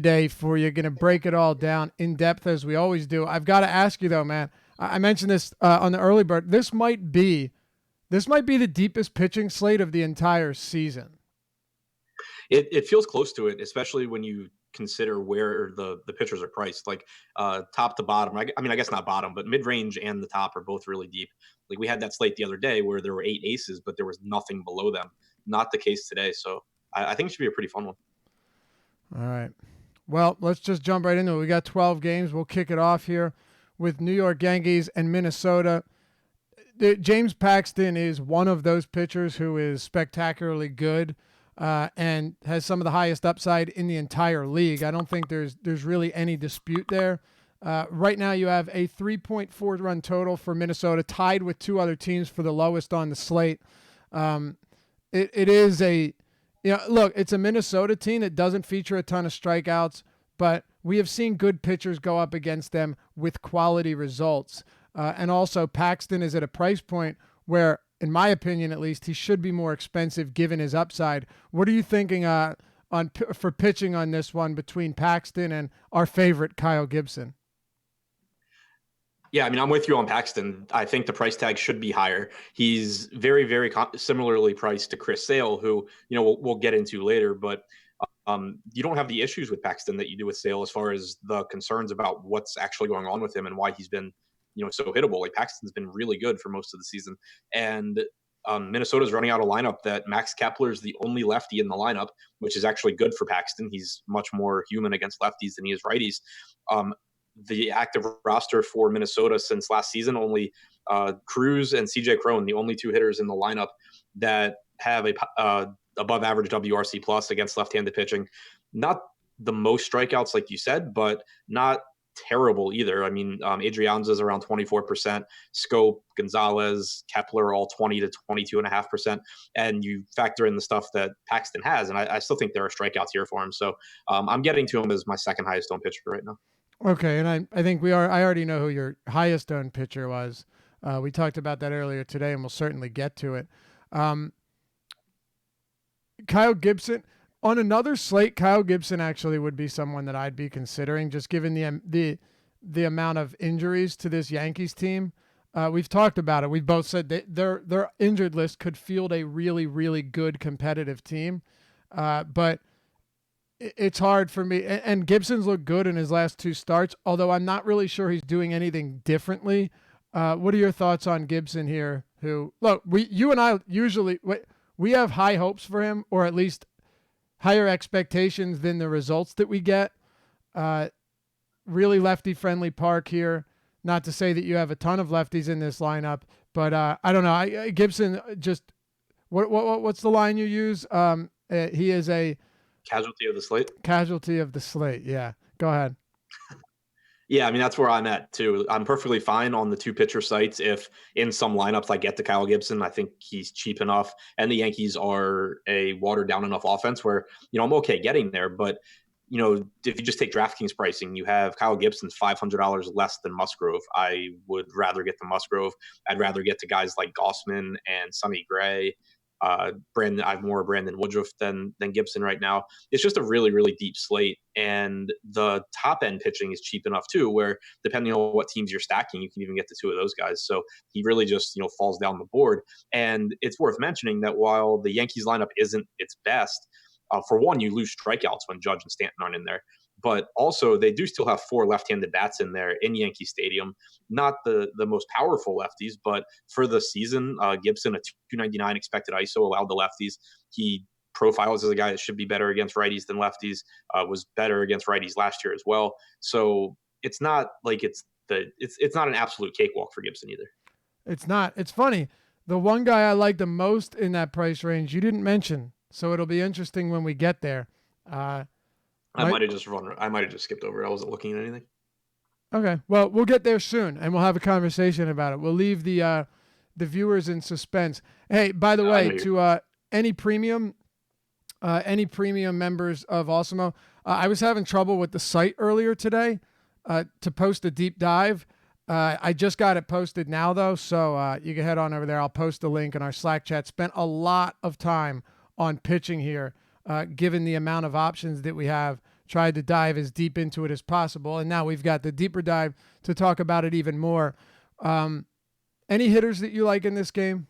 day for you. Going to break it all down in depth as we always do. I've got to ask you though, man. I mentioned this on the early bird. This might be the deepest pitching slate of the entire season. It feels close to it, especially when you consider where the pitchers are priced, like top to bottom. I mean, I guess not bottom, but mid range and the top are both really deep. Like we had that slate the other day where there were 8 aces, but there was nothing below them. Not the case today. So I think it should be a pretty fun one. All right. Well, let's just jump right into it. We got 12 games. We'll kick it off here with New York Yankees and Minnesota. James Paxton is one of those pitchers who is spectacularly good and has some of the highest upside in the entire league. I don't think there's really any dispute there. Right now you have a 3.4 run total for Minnesota, tied with two other teams for the lowest on the slate. It is look, it's a Minnesota team that doesn't feature a ton of strikeouts, but we have seen good pitchers go up against them with quality results. And also Paxton is at a price point where, in my opinion at least, he should be more expensive given his upside. What are you thinking for pitching on this one between Paxton and our favorite Kyle Gibson? Yeah, I mean, I'm with you on Paxton. I think the price tag should be higher. He's very, very similarly priced to Chris Sale, who we'll get into later. But you don't have the issues with Paxton that you do with Sale as far as the concerns about what's actually going on with him and why he's been so hittable. Like Paxton's been really good for most of the season, and Minnesota's running out a lineup that Max Kepler is the only lefty in the lineup, which is actually good for Paxton. He's much more human against lefties than he is righties. The active roster for Minnesota since last season, only Cruz and CJ Cron, the only two hitters in the lineup that have a above average WRC plus against left-handed pitching. Not the most strikeouts, like you said, but not terrible either. I mean, Adrianza's around 24%, Scope, Gonzalez, Kepler, all 20 to 22.5%. And you factor in the stuff that Paxton has, and I still think there are strikeouts here for him. So I'm getting to him as my second highest owned pitcher right now. Okay, and I think I already know who your highest owned pitcher was. We talked about that earlier today, and we'll certainly get to it. Kyle Gibson. On another slate, Kyle Gibson actually would be someone that I'd be considering, just given the amount of injuries to this Yankees team. We've talked about it. We've both said that their injured list could field a really, really good competitive team. But it's hard for me. And Gibson's looked good in his last two starts, although I'm not really sure he's doing anything differently. What are your thoughts on Gibson here? Who, look, you and I usually we have high hopes for him, or at least higher expectations than the results that we get. Really lefty-friendly park here. Not to say that you have a ton of lefties in this lineup, but I don't know. Gibson, just what's the line you use? He is a casualty of the slate. Casualty of the slate. Yeah, go ahead. Yeah, I mean, that's where I'm at, too. I'm perfectly fine on the two pitcher sites if in some lineups I get to Kyle Gibson. I think he's cheap enough, and the Yankees are a watered-down enough offense where, I'm okay getting there. But, if you just take DraftKings pricing, you have Kyle Gibson's $500 less than Musgrove. I would rather get the Musgrove. I'd rather get to guys like Gossman and Sonny Gray. Brandon, I have more Brandon Woodruff than Gibson right now. It's just a really, really deep slate, and the top end pitching is cheap enough too, where depending on what teams you're stacking, you can even get to two of those guys. So he really just falls down the board. And it's worth mentioning that while the Yankees lineup isn't its best, for one, you lose strikeouts when Judge and Stanton aren't in there. But also, they do still have four left-handed bats in there in Yankee Stadium. Not the most powerful lefties, but for the season, Gibson, a 299 expected ISO, allowed the lefties. He profiles as a guy that should be better against righties than lefties, was better against righties last year as well. So it's not like it's not an absolute cakewalk for Gibson either. It's not. It's funny. The one guy I like the most in that price range, you didn't mention. So it'll be interesting when we get there. I might have just skipped over it. I wasn't looking at anything. Okay. Well, we'll get there soon, and we'll have a conversation about it. We'll leave the viewers in suspense. Hey, by the way, to any premium members of Awesemo, I was having trouble with the site earlier today to post a deep dive. I just got it posted now, though, so you can head on over there. I'll post the link in our Slack chat. Spent a lot of time on pitching here. Given the amount of options that we have tried to dive as deep into it as possible. And now we've got the deeper dive to talk about it even more. Any hitters that you like in this game?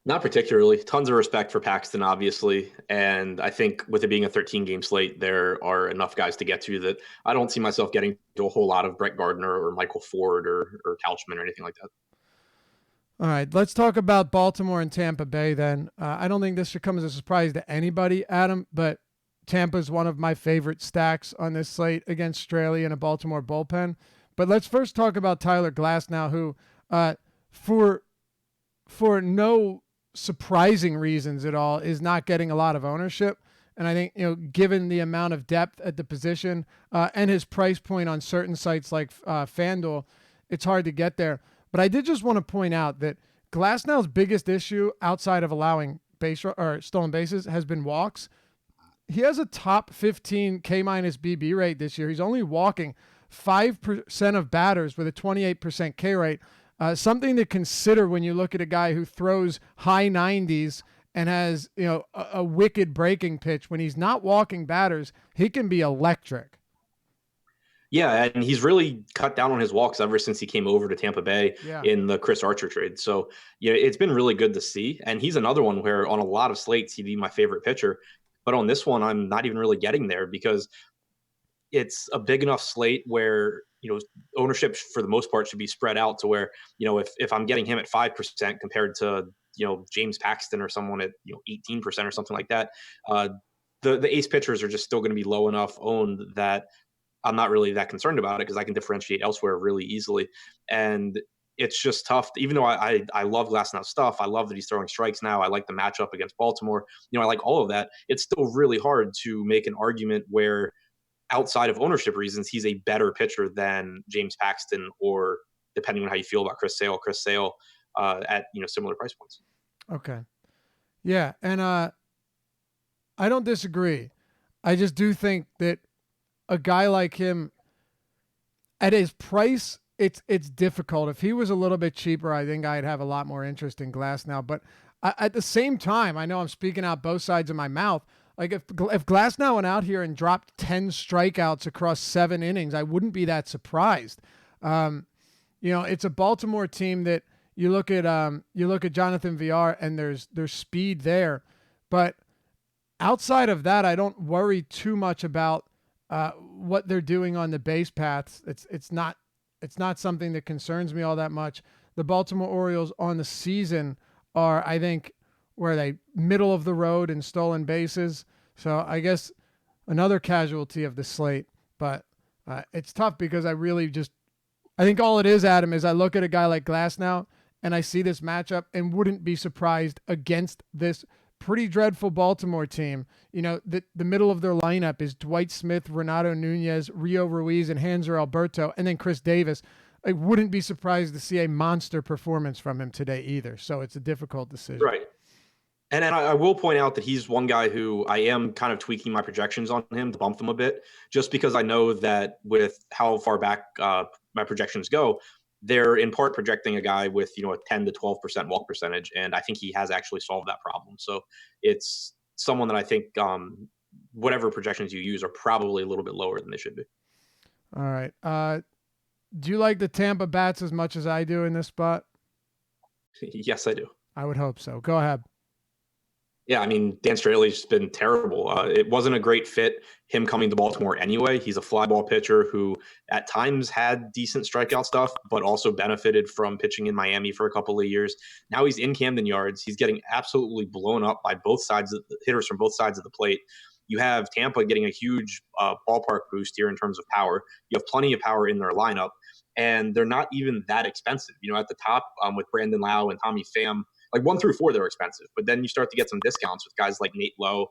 Not particularly. Tons of respect for Paxton, obviously. And I think with it being a 13-game slate, there are enough guys to get to that I don't see myself getting to a whole lot of Brett Gardner or Michael Ford or Couchman or anything like that. All right, let's talk about Baltimore and Tampa Bay then. I don't think this should come as a surprise to anybody, Adam, but Tampa's one of my favorite stacks on this slate against Straley and a Baltimore bullpen. But let's first talk about Tyler Glasnow, who for no surprising reasons at all is not getting a lot of ownership. And I think, given the amount of depth at the position and his price point on certain sites like FanDuel, it's hard to get there. But I did just want to point out that Glasnow's biggest issue outside of allowing stolen bases has been walks. He has a top 15 K minus BB rate this year. He's only walking 5% of batters with a 28% K rate. Something to consider when you look at a guy who throws high 90s and has a wicked breaking pitch. When he's not walking batters, he can be electric. Yeah, and he's really cut down on his walks ever since he came over to Tampa Bay in the Chris Archer trade. So, it's been really good to see. And he's another one where on a lot of slates, he'd be my favorite pitcher. But on this one, I'm not even really getting there because it's a big enough slate where, ownership for the most part should be spread out to where, if I'm getting him at 5% compared to, James Paxton or someone at, 18% or something like that, the ace pitchers are just still going to be low enough owned that I'm not really that concerned about it because I can differentiate elsewhere really easily. And it's just tough. Even though I love Glasnow's stuff, I love that he's throwing strikes now. I like the matchup against Baltimore. I like all of that. It's still really hard to make an argument where outside of ownership reasons, he's a better pitcher than James Paxton or depending on how you feel about Chris Sale at, similar price points. Okay. Yeah. And I don't disagree. I just do think that a guy like him at his price, it's difficult. If he was a little bit cheaper, I think I'd have a lot more interest in Glasnow. But at the same time, I know I'm speaking out both sides of my mouth. Like if Glasnow went out here and dropped 10 strikeouts across 7 innings, I wouldn't be that surprised. It's a Baltimore team that you look at Jonathan Villar and there's speed there, but outside of that, I don't worry too much about what they're doing on the base paths. It's not something that concerns me all that much. The Baltimore Orioles on the season are, I think, where they middle of the road in stolen bases. So I guess another casualty of the slate, but it's tough because I think all it is, Adam, is I look at a guy like Glasnow and I see this matchup and wouldn't be surprised against this pretty dreadful Baltimore team. The middle of their lineup is Dwight Smith, Renato Nunez, Rio Ruiz, and Hanser Alberto, and then Chris Davis. I wouldn't be surprised to see a monster performance from him today either. So it's a difficult decision. Right. And I will point out that he's one guy who I am kind of tweaking my projections on him to bump them a bit, just because I know that with how far back my projections go, they're in part projecting a guy with, a 10 to 12% walk percentage. And I think he has actually solved that problem. So it's someone that I think whatever projections you use are probably a little bit lower than they should be. All right. Do you like the Tampa bats as much as I do in this spot? Yes, I do. I would hope so. Go ahead. Yeah, I mean, Dan Straley's been terrible. It wasn't a great fit, him coming to Baltimore anyway. He's a fly ball pitcher who at times had decent strikeout stuff, but also benefited from pitching in Miami for a couple of years. Now he's in Camden Yards. He's getting absolutely blown up by both sides of the hitters from both sides of the plate. You have Tampa getting a huge ballpark boost here in terms of power. You have plenty of power in their lineup, and they're not even that expensive. At the top with Brandon Lau and Tommy Pham, like 1 through 4, they're expensive, but then you start to get some discounts with guys like Nate Lowe,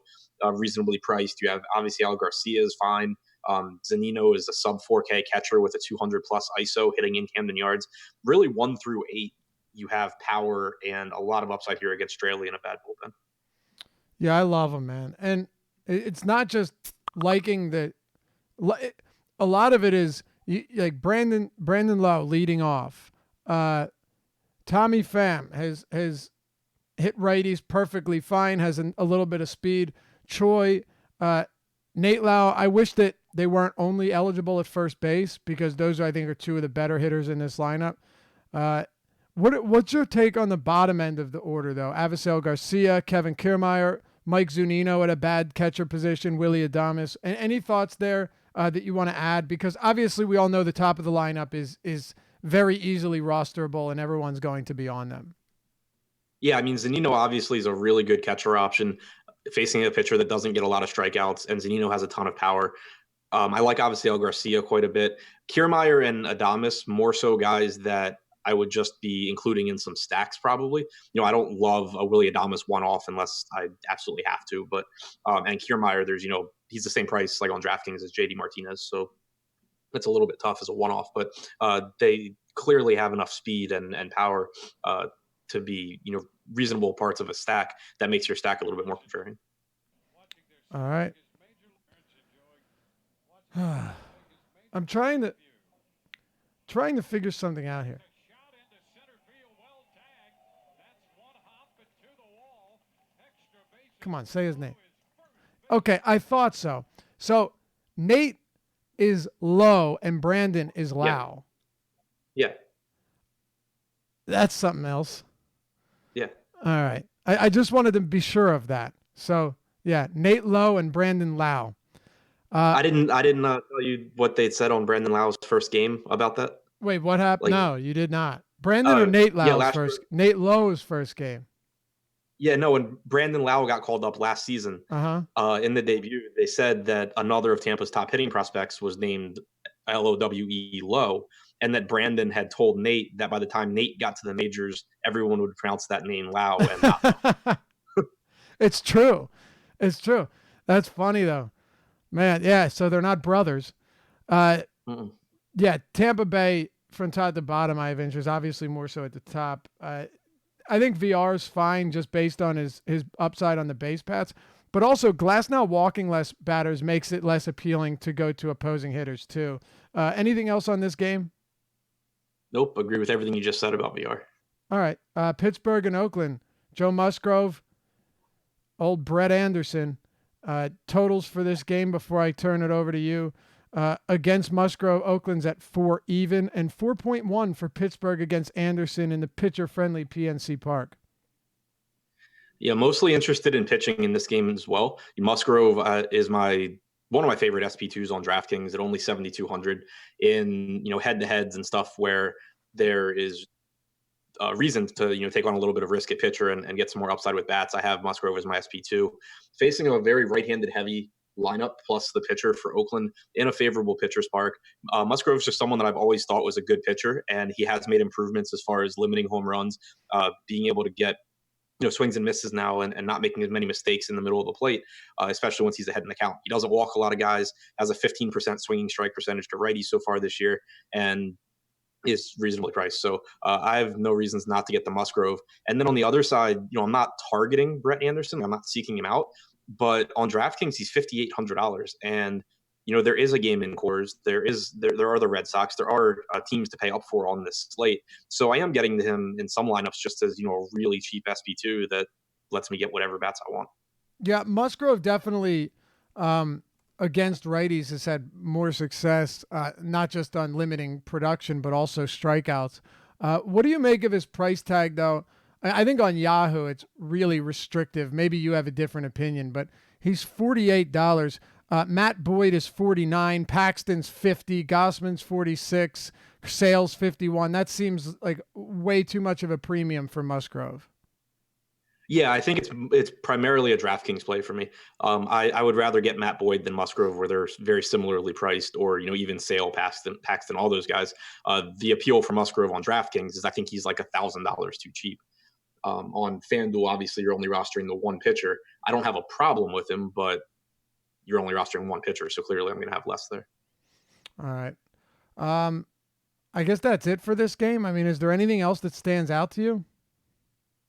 reasonably priced. You have obviously Al Garcia is fine. Zanino is a sub 4K catcher with a 200 plus ISO hitting in Camden Yards. Really 1 through 8, you have power and a lot of upside here against Straley in a bad bullpen. Yeah, I love him, man. And it's not just liking a lot of it is like Brandon Lowe leading off. Tommy Pham has hit righties perfectly fine, has a little bit of speed. Choi Nate Lau, I wish that they weren't only eligible at first base because those, I think, are two of the better hitters in this lineup. What's your take on the bottom end of the order, though? Avisail Garcia, Kevin Kiermaier, Mike Zunino at a bad catcher position, Willie Adames. And any thoughts there that you want to add? Because obviously we all know the top of the lineup is very easily rosterable and everyone's going to be on them. Yeah, I mean, Zunino obviously is a really good catcher option facing a pitcher that doesn't get a lot of strikeouts, and Zunino has a ton of power. I like obviously El Garcia quite a bit. Kiermaier and Adames, more so guys that I would just be including in some stacks probably. I don't love a Willie Adames one-off unless I absolutely have to. But and Kiermaier, there's he's the same price like on DraftKings as JD Martinez, so it's a little bit tough as a one-off. But they clearly have enough speed and power to be reasonable parts of a stack that makes your stack a little bit more contrarian. All right. I'm trying to figure something out here. Come on, say his name. Okay, I thought so. So Nate is low and Brandon is Lau. Yeah. That's something else. Yeah. All right. I just wanted to be sure of that. So yeah, Nate Lowe and Brandon Lau. I didn't tell you what they said on Brandon Lau's first game about that. Wait, what happened? No, you did not. Brandon or Nate Lau's first? Nate Lowe's first game. Yeah, no, when Brandon Lau got called up last season, in the debut, they said that another of Tampa's top hitting prospects was named Lowe, Lowe, and that Brandon had told Nate that by the time Nate got to the majors, everyone would pronounce that name Lau and not. It's true. It's true. That's funny, though. Man, yeah, so they're not brothers. Yeah, Tampa Bay, from top to bottom, I have interest. Obviously, more so at the top. I think VR is fine just based on his upside on the base paths. But also, Glasnow walking less batters makes it less appealing to go to opposing hitters, too. Anything else on this game? Nope, agree with everything you just said about VR. All right. Pittsburgh and Oakland. Joe Musgrove, old Brett Anderson. Totals for this game before I turn it over to you. Against Musgrove, Oakland's at 4 even, and 4.1 for Pittsburgh against Anderson in the pitcher-friendly PNC Park. Yeah, mostly interested in pitching in this game as well. Musgrove is one of my favorite SP2s on DraftKings at only 7,200 in head-to-heads and stuff where there is reason to take on a little bit of risk at pitcher and get some more upside with bats. I have Musgrove as my SP2, facing a very right-handed heavy lineup plus the pitcher for Oakland in a favorable pitcher's park. Musgrove is just someone that I've always thought was a good pitcher, and he has made improvements as far as limiting home runs, being able to get swings and misses now and not making as many mistakes in the middle of the plate, especially once he's ahead in the count. He doesn't walk a lot of guys, has a 15% swinging strike percentage to righties so far this year, and is reasonably priced. So I have no reasons not to get the Musgrove. And then on the other side, I'm not targeting Brett Anderson. I'm not seeking him out. But on DraftKings, he's $5,800. And, there is a game in Coors. There are the Red Sox. There are teams to pay up for on this slate. So I am getting to him in some lineups just as, a really cheap SP2 that lets me get whatever bats I want. Yeah, Musgrove definitely against righties has had more success, not just on limiting production, but also strikeouts. What do you make of his price tag, though? I think on Yahoo it's really restrictive. Maybe you have a different opinion, but he's $48. Matt Boyd is $49. Paxton's $50. Gossman's $46. Sale's $51. That seems like way too much of a premium for Musgrove. Yeah, I think it's primarily a DraftKings play for me. I would rather get Matt Boyd than Musgrove, where they're very similarly priced, or even Sale, Paxton, all those guys. The appeal for Musgrove on DraftKings is I think he's like $1,000 too cheap. On FanDuel, obviously you're only rostering the one pitcher. I don't have a problem with him, but you're only rostering one pitcher, so clearly I'm going to have less there. All right. I guess that's it for this game. I mean, is there anything else that stands out to you?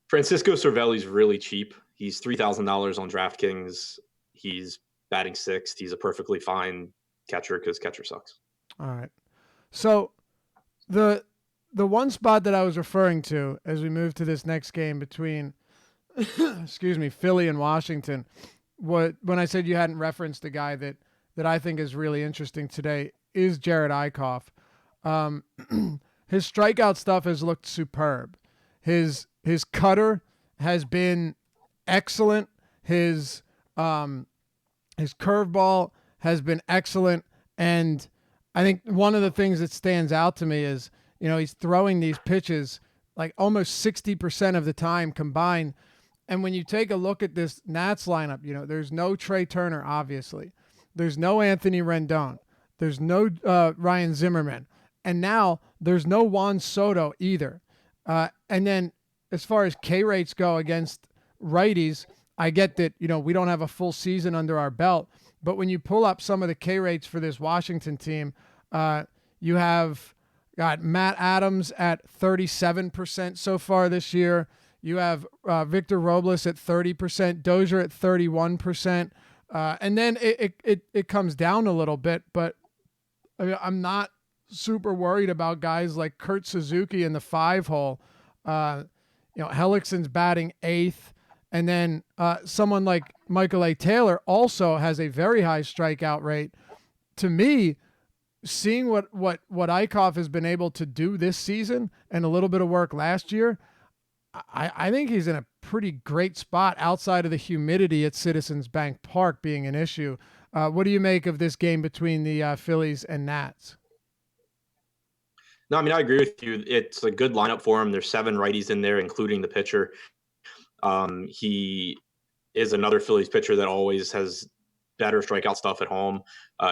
Francisco Cervelli's really cheap. He's $3,000 on DraftKings. He's batting sixth. He's a perfectly fine catcher because catcher sucks. All right. So the one spot that I was referring to as we move to this next game between, Philly and Washington, when I said you hadn't referenced a guy that I think is really interesting today is Jared Eichhoff. Um, his strikeout stuff has looked superb. His cutter has been excellent. His curveball has been excellent, and I think one of the things that stands out to me is, he's throwing these pitches like almost 60% of the time combined. And when you take a look at this Nats lineup, there's no Trey Turner, obviously. There's no Anthony Rendon. There's no Ryan Zimmerman. And now there's no Juan Soto either. And then as far as K rates go against righties, I get that, we don't have a full season under our belt. But when you pull up some of the K rates for this Washington team, you have got Matt Adams at 37% so far this year. You have Victor Robles at 30%, Dozier at 31%. And then it comes down a little bit, but I'm not super worried about guys like Kurt Suzuki in the 5-hole. Hellickson's batting 8th. And then someone like Michael A. Taylor also has a very high strikeout rate. To me, seeing what Eichhoff has been able to do this season and a little bit of work last year, I think he's in a pretty great spot outside of the humidity at Citizens Bank Park being an issue. What do you make of this game between the Phillies and Nats? No, I mean, I agree with you. It's a good lineup for him. There's 7 righties in there, including the pitcher. He is another Phillies pitcher that always has better strikeout stuff at home.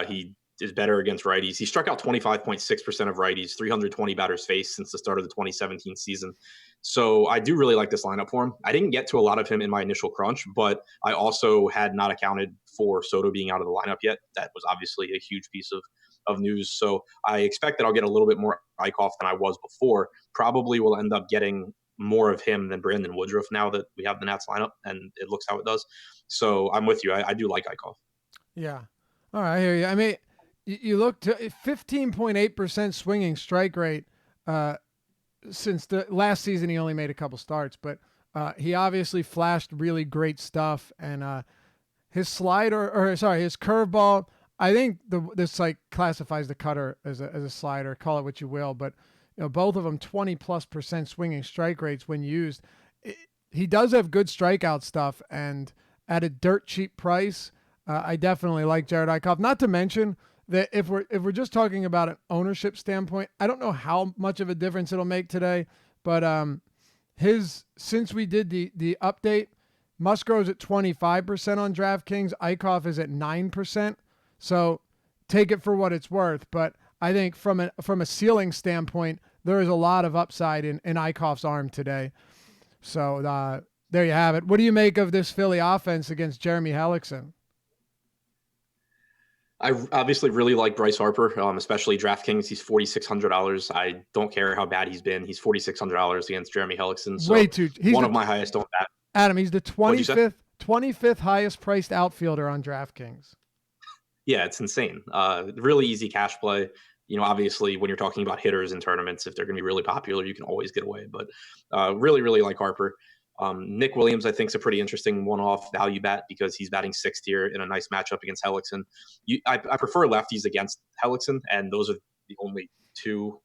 He is better against righties. He struck out 25.6% of righties, 320 batters faced since the start of the 2017 season. So I do really like this lineup for him. I didn't get to a lot of him in my initial crunch, but I also had not accounted for Soto being out of the lineup yet. That was obviously a huge piece of news. So I expect that I'll get a little bit more Eichhoff than I was before. Probably will end up getting more of him than Brandon Woodruff now that we have the Nats lineup and it looks how it does. So I'm with you. I do like Eichhoff. Yeah. All right. I hear you. I mean, you look to 15.8% swinging strike rate since the last season. He only made a couple starts, but he obviously flashed really great stuff. And his his curveball, I think this like classifies the cutter as a slider, call it what you will, but both of them 20+% swinging strike rates when used. He does have good strikeout stuff, and at a dirt cheap price, I definitely like Jared Eichhoff. Not to mention that if we're just talking about an ownership standpoint, I don't know how much of a difference it'll make today, but since we did the update, Musgrove's at 25% on DraftKings, Eichhoff is at 9%. So take it for what it's worth, but I think from a ceiling standpoint, there is a lot of upside in Eichhoff's arm today. So there you have it. What do you make of this Philly offense against Jeremy Hellickson? I obviously really like Bryce Harper, especially DraftKings. He's $4,600. I don't care how bad he's been. He's $4,600 against Jeremy Hellickson. So he's one of my highest on that. Adam, he's the 25th highest priced outfielder on DraftKings. Yeah, it's insane. Really easy cash play. Obviously, when you're talking about hitters in tournaments, if they're going to be really popular, you can always get away. But really, really like Harper. Nick Williams, I think, is a pretty interesting one-off value bet because he's batting 6th here in a nice matchup against Hellickson. I prefer lefties against Hellickson, and those are the only 2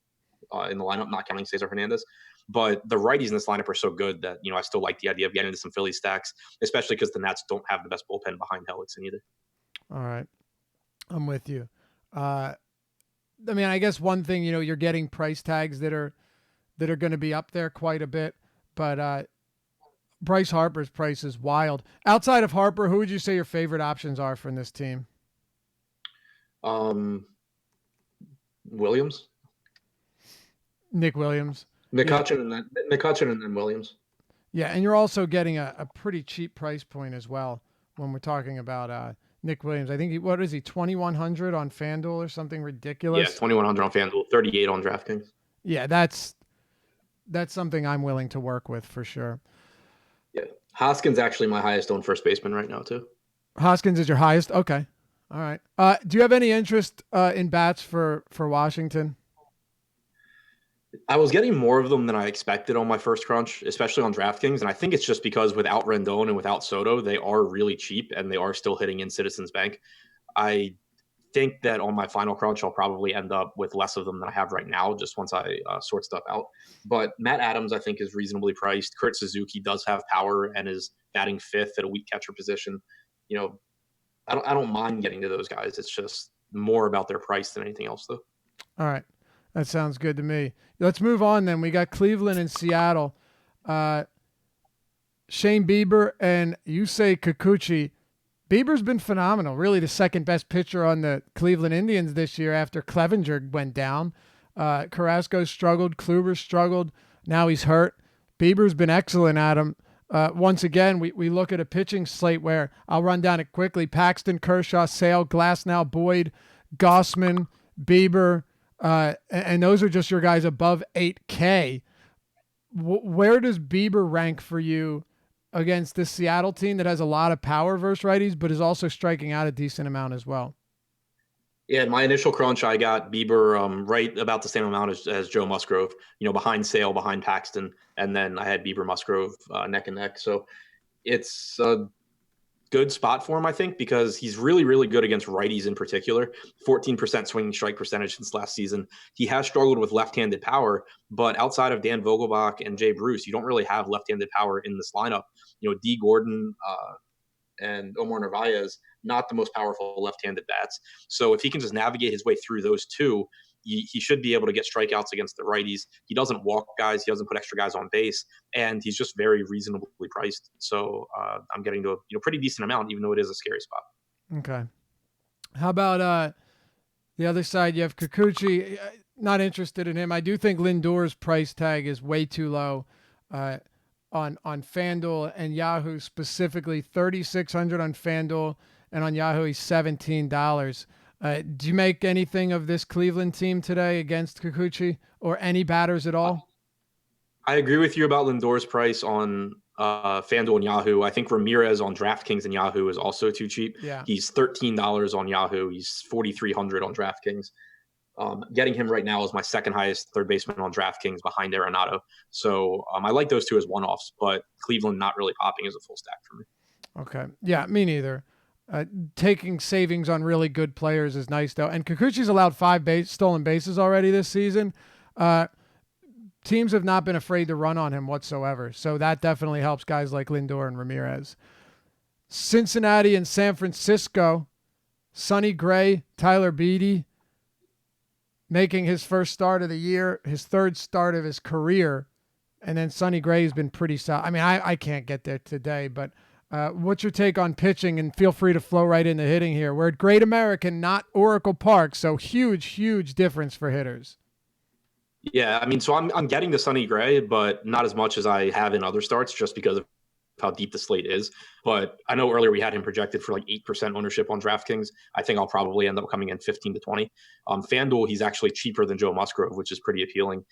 in the lineup, not counting Cesar Hernandez. But the righties in this lineup are so good that, I still like the idea of getting into some Philly stacks, especially because the Nats don't have the best bullpen behind Hellickson either. All right. I'm with you. I guess one thing, you're getting price tags that are going to be up there quite a bit, but Bryce Harper's price is wild. Outside of Harper, who would you say your favorite options are from this team? Williams. Nick Williams. McCutchen and then Williams. Yeah, and you're also getting a pretty cheap price point as well when we're talking about Nick Williams. I think what is he, 2,100 on FanDuel or something ridiculous? Yeah, 2,100 on FanDuel, 38 on DraftKings. Yeah, that's something I'm willing to work with for sure. Yeah, Hoskins actually my highest owned first baseman right now too. Hoskins is your highest? Okay. All right. Do you have any interest in bats for Washington? I was getting more of them than I expected on my first crunch, especially on DraftKings. And I think it's just because without Rendon and without Soto, they are really cheap and they are still hitting in Citizens Bank. I think that on my final crunch, I'll probably end up with less of them than I have right now, just once I sort stuff out. But Matt Adams, I think, is reasonably priced. Kurt Suzuki does have power and is batting fifth at a weak catcher position. You know, I don't mind getting to those guys. It's just more about their price than anything else, though. All right. That sounds good to me. Let's move on then. We got Cleveland and Seattle. Shane Bieber and Yusei Kikuchi. Bieber's been phenomenal. Really the second best pitcher on the Cleveland Indians this year after Clevenger went down. Carrasco struggled. Kluber struggled. Now he's hurt. Bieber's been excellent at him. Once again, we look at a pitching slate where I'll run down it quickly. Paxton, Kershaw, Sale, Glasnow, Boyd, Gossman, Bieber, and those are just your guys above 8K. Where does Bieber rank for you against this Seattle team that has a lot of power versus righties, but is also striking out a decent amount as well? Yeah, in my initial crunch, I got Bieber right about the same amount as Joe Musgrove, behind Sale, behind Paxton, and then I had Bieber Musgrove neck and neck. So it's a good spot for him, I think, because he's really, really good against righties in particular. 14% swinging strike percentage since last season. He has struggled with left-handed power, but outside of Dan Vogelbach and Jay Bruce, you don't really have left-handed power in this lineup. D. Gordon and Omar Narvaez, not the most powerful left-handed bats. So if he can just navigate his way through those two, he should be able to get strikeouts against the righties. He doesn't walk guys. He doesn't put extra guys on base, and he's just very reasonably priced. So I'm getting to a pretty decent amount, even though it is a scary spot. Okay. How about the other side? You have Kikuchi. Not interested in him. I do think Lindor's price tag is way too low. On FanDuel and Yahoo specifically, $3,600 on FanDuel, and on Yahoo he's $17. Do you make anything of this Cleveland team today against Kikuchi or any batters at all? I agree with you about Lindor's price on FanDuel and Yahoo. I think Ramirez on DraftKings and Yahoo is also too cheap. Yeah. He's $13 on Yahoo. He's $4,300 on DraftKings. Getting him right now is my second highest third baseman on DraftKings behind Arenado. So I like those two as one-offs, but Cleveland not really popping as a full stack for me. Okay. Yeah, me neither. Taking savings on really good players is nice, though. And Kikuchi's allowed 5 stolen bases already this season. Teams have not been afraid to run on him whatsoever. So that definitely helps guys like Lindor and Ramirez. Cincinnati and San Francisco. Sonny Gray, Tyler Beede, making his first start of the year, his third start of his career. And then Sonny Gray's been pretty solid. I mean, I can't get there today, but what's your take on pitching? And feel free to flow right into hitting here. We're at Great American, not Oracle Park, so huge difference for hitters. Yeah, I mean, so I'm getting to Sonny Gray, but not as much as I have in other starts, just because of how deep the slate is. But I know earlier we had him projected for like 8% ownership on DraftKings. I think I'll probably end up coming in 15 to 20. FanDuel, he's actually cheaper than Joe Musgrove, which is pretty appealing.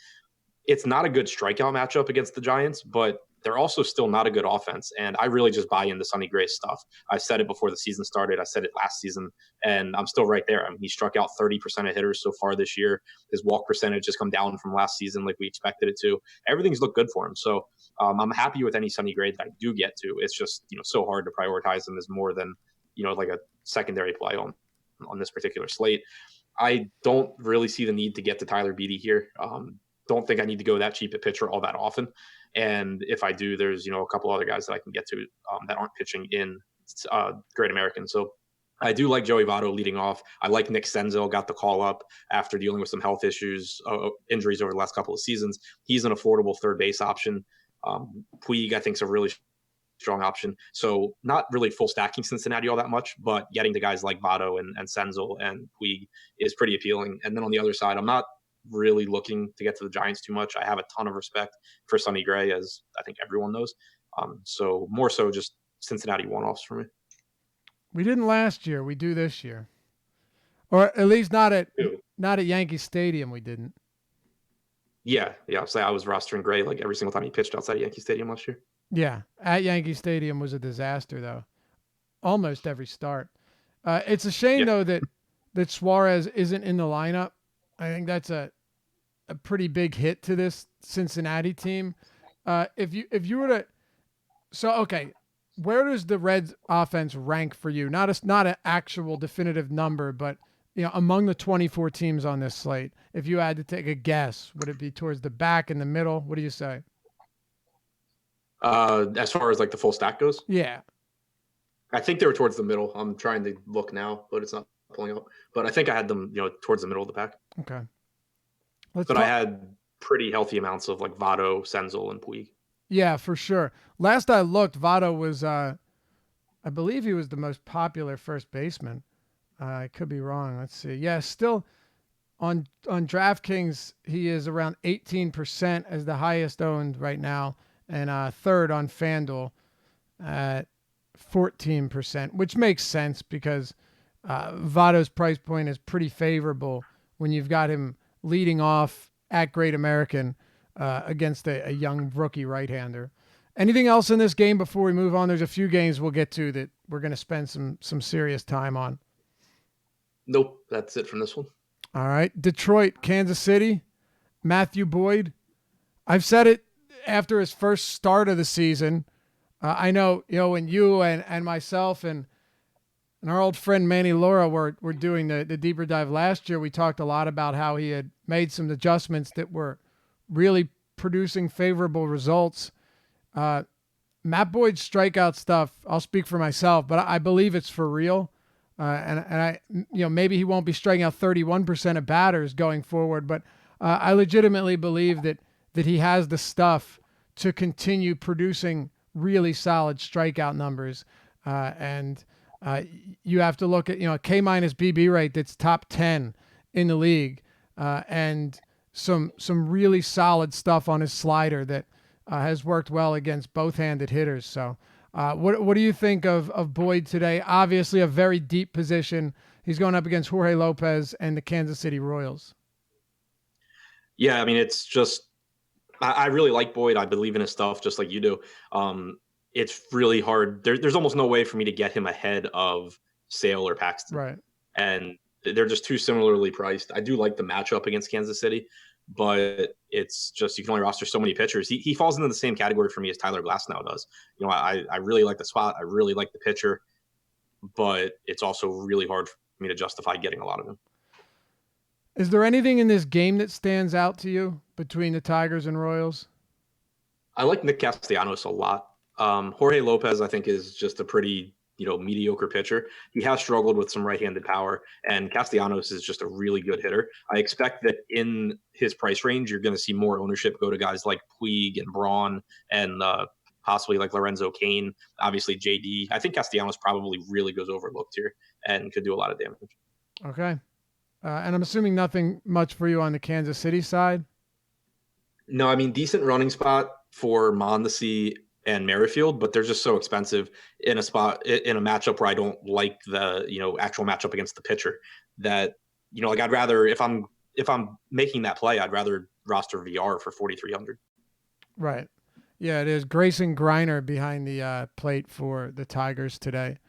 It's not a good strikeout matchup against the Giants, but they're also still not a good offense. And I really just buy into Sonny Gray's stuff. I said it before the season started. I said it last season, and I'm still right there. I mean, he struck out 30% of hitters so far this year. His walk percentage has come down from last season like we expected it to. Everything's looked good for him. So I'm happy with any Sonny Gray that I do get to. It's just, so hard to prioritize him as more than, like a secondary play on this particular slate. I don't really see the need to get to Tyler Beede here. Don't think I need to go that cheap at pitcher all that often. And if I do, there's, a couple other guys that I can get to that aren't pitching in Great American. So I do like Joey Votto leading off. I like Nick Senzel, got the call up after dealing with some health issues, injuries over the last couple of seasons. He's an affordable third base option. Puig, I think, is a really strong option. So not really full stacking Cincinnati all that much, but getting to guys like Votto and Senzel and Puig is pretty appealing. And then on the other side, I'm not really looking to get to the Giants too much. I have a ton of respect for Sonny Gray, as I think everyone knows. So more so just Cincinnati one-offs for me. We didn't last year. We do this year, or at least not at Yankee Stadium. We didn't. Yeah. So I was rostering Gray like every single time he pitched outside of Yankee Stadium last year. Yeah, at Yankee Stadium was a disaster though. Almost every start. It's a shame though that Suarez isn't in the lineup. I think that's a a pretty big hit to this Cincinnati team. If you were to okay, where does the Reds offense rank for you? Not an actual definitive number, but among the 24 teams on this slate, if you had to take a guess, would it be towards the back, in the middle? What do you say? As far as like the full stack goes, Yeah. I think they were towards the middle. I'm trying to look now, but it's not pulling up. But I think I had them, towards the middle of the pack. Okay. Let's But I talk. had pretty healthy amounts of like Votto, Senzel, and Puig. Yeah, for sure. Last I looked, Votto was, I believe he was the most popular first baseman. I could be wrong. Let's see. Yeah, still on DraftKings, he is around 18% as the highest owned right now, and third on FanDuel at 14%, which makes sense because Votto's price point is pretty favorable when you've got him leading off at Great American against a young rookie right-hander. Anything else in this game before we move on? There's a few games we'll get to that we're going to spend some serious time on. Nope, that's it from this one. All right. Detroit, Kansas City, Matthew Boyd. I've said it after his first start of the season. I know, when you and myself and our old friend Manny Laura were doing the deeper dive last year, we talked a lot about how he had made some adjustments that were really producing favorable results. Matt Boyd's strikeout stuff, I'll speak for myself, but I believe it's for real. And I, maybe he won't be striking out 31% of batters going forward, but I legitimately believe that he has the stuff to continue producing really solid strikeout numbers. And you have to look at, K- BB rate that's top 10 in the league, and some really solid stuff on his slider that has worked well against both-handed hitters. So what do you think of Boyd today? Obviously a very deep position. He's going up against Jorge Lopez and the Kansas City Royals. Yeah, I mean, it's just I really like Boyd. I believe in his stuff just like you do. It's really hard. There's almost no way for me to get him ahead of Sale or Paxton. Right. And they're just too similarly priced. I do like the matchup against Kansas City, but it's just you can only roster so many pitchers. He falls into the same category for me as Tyler Glasnow does. I really like the spot. I really like the pitcher, but it's also really hard for me to justify getting a lot of him. Is there anything in this game that stands out to you between the Tigers and Royals? I like Nick Castellanos a lot. Jorge Lopez, I think, is just a pretty mediocre pitcher. He has struggled with some right-handed power, and Castellanos is just a really good hitter. I expect that in his price range, you're going to see more ownership go to guys like Puig and Braun and possibly like Lorenzo Cain, obviously JD. I think Castellanos probably really goes overlooked here and could do a lot of damage. Okay. And I'm assuming nothing much for you on the Kansas City side? No, I mean, decent running spot for Mondesi and Merrifield, but they're just so expensive in a matchup where I don't like the actual matchup against the pitcher. That like I'd rather if I'm making that play, I'd rather roster VR for 4,300. Right. Yeah, it is Grayson Griner behind the plate for the Tigers today.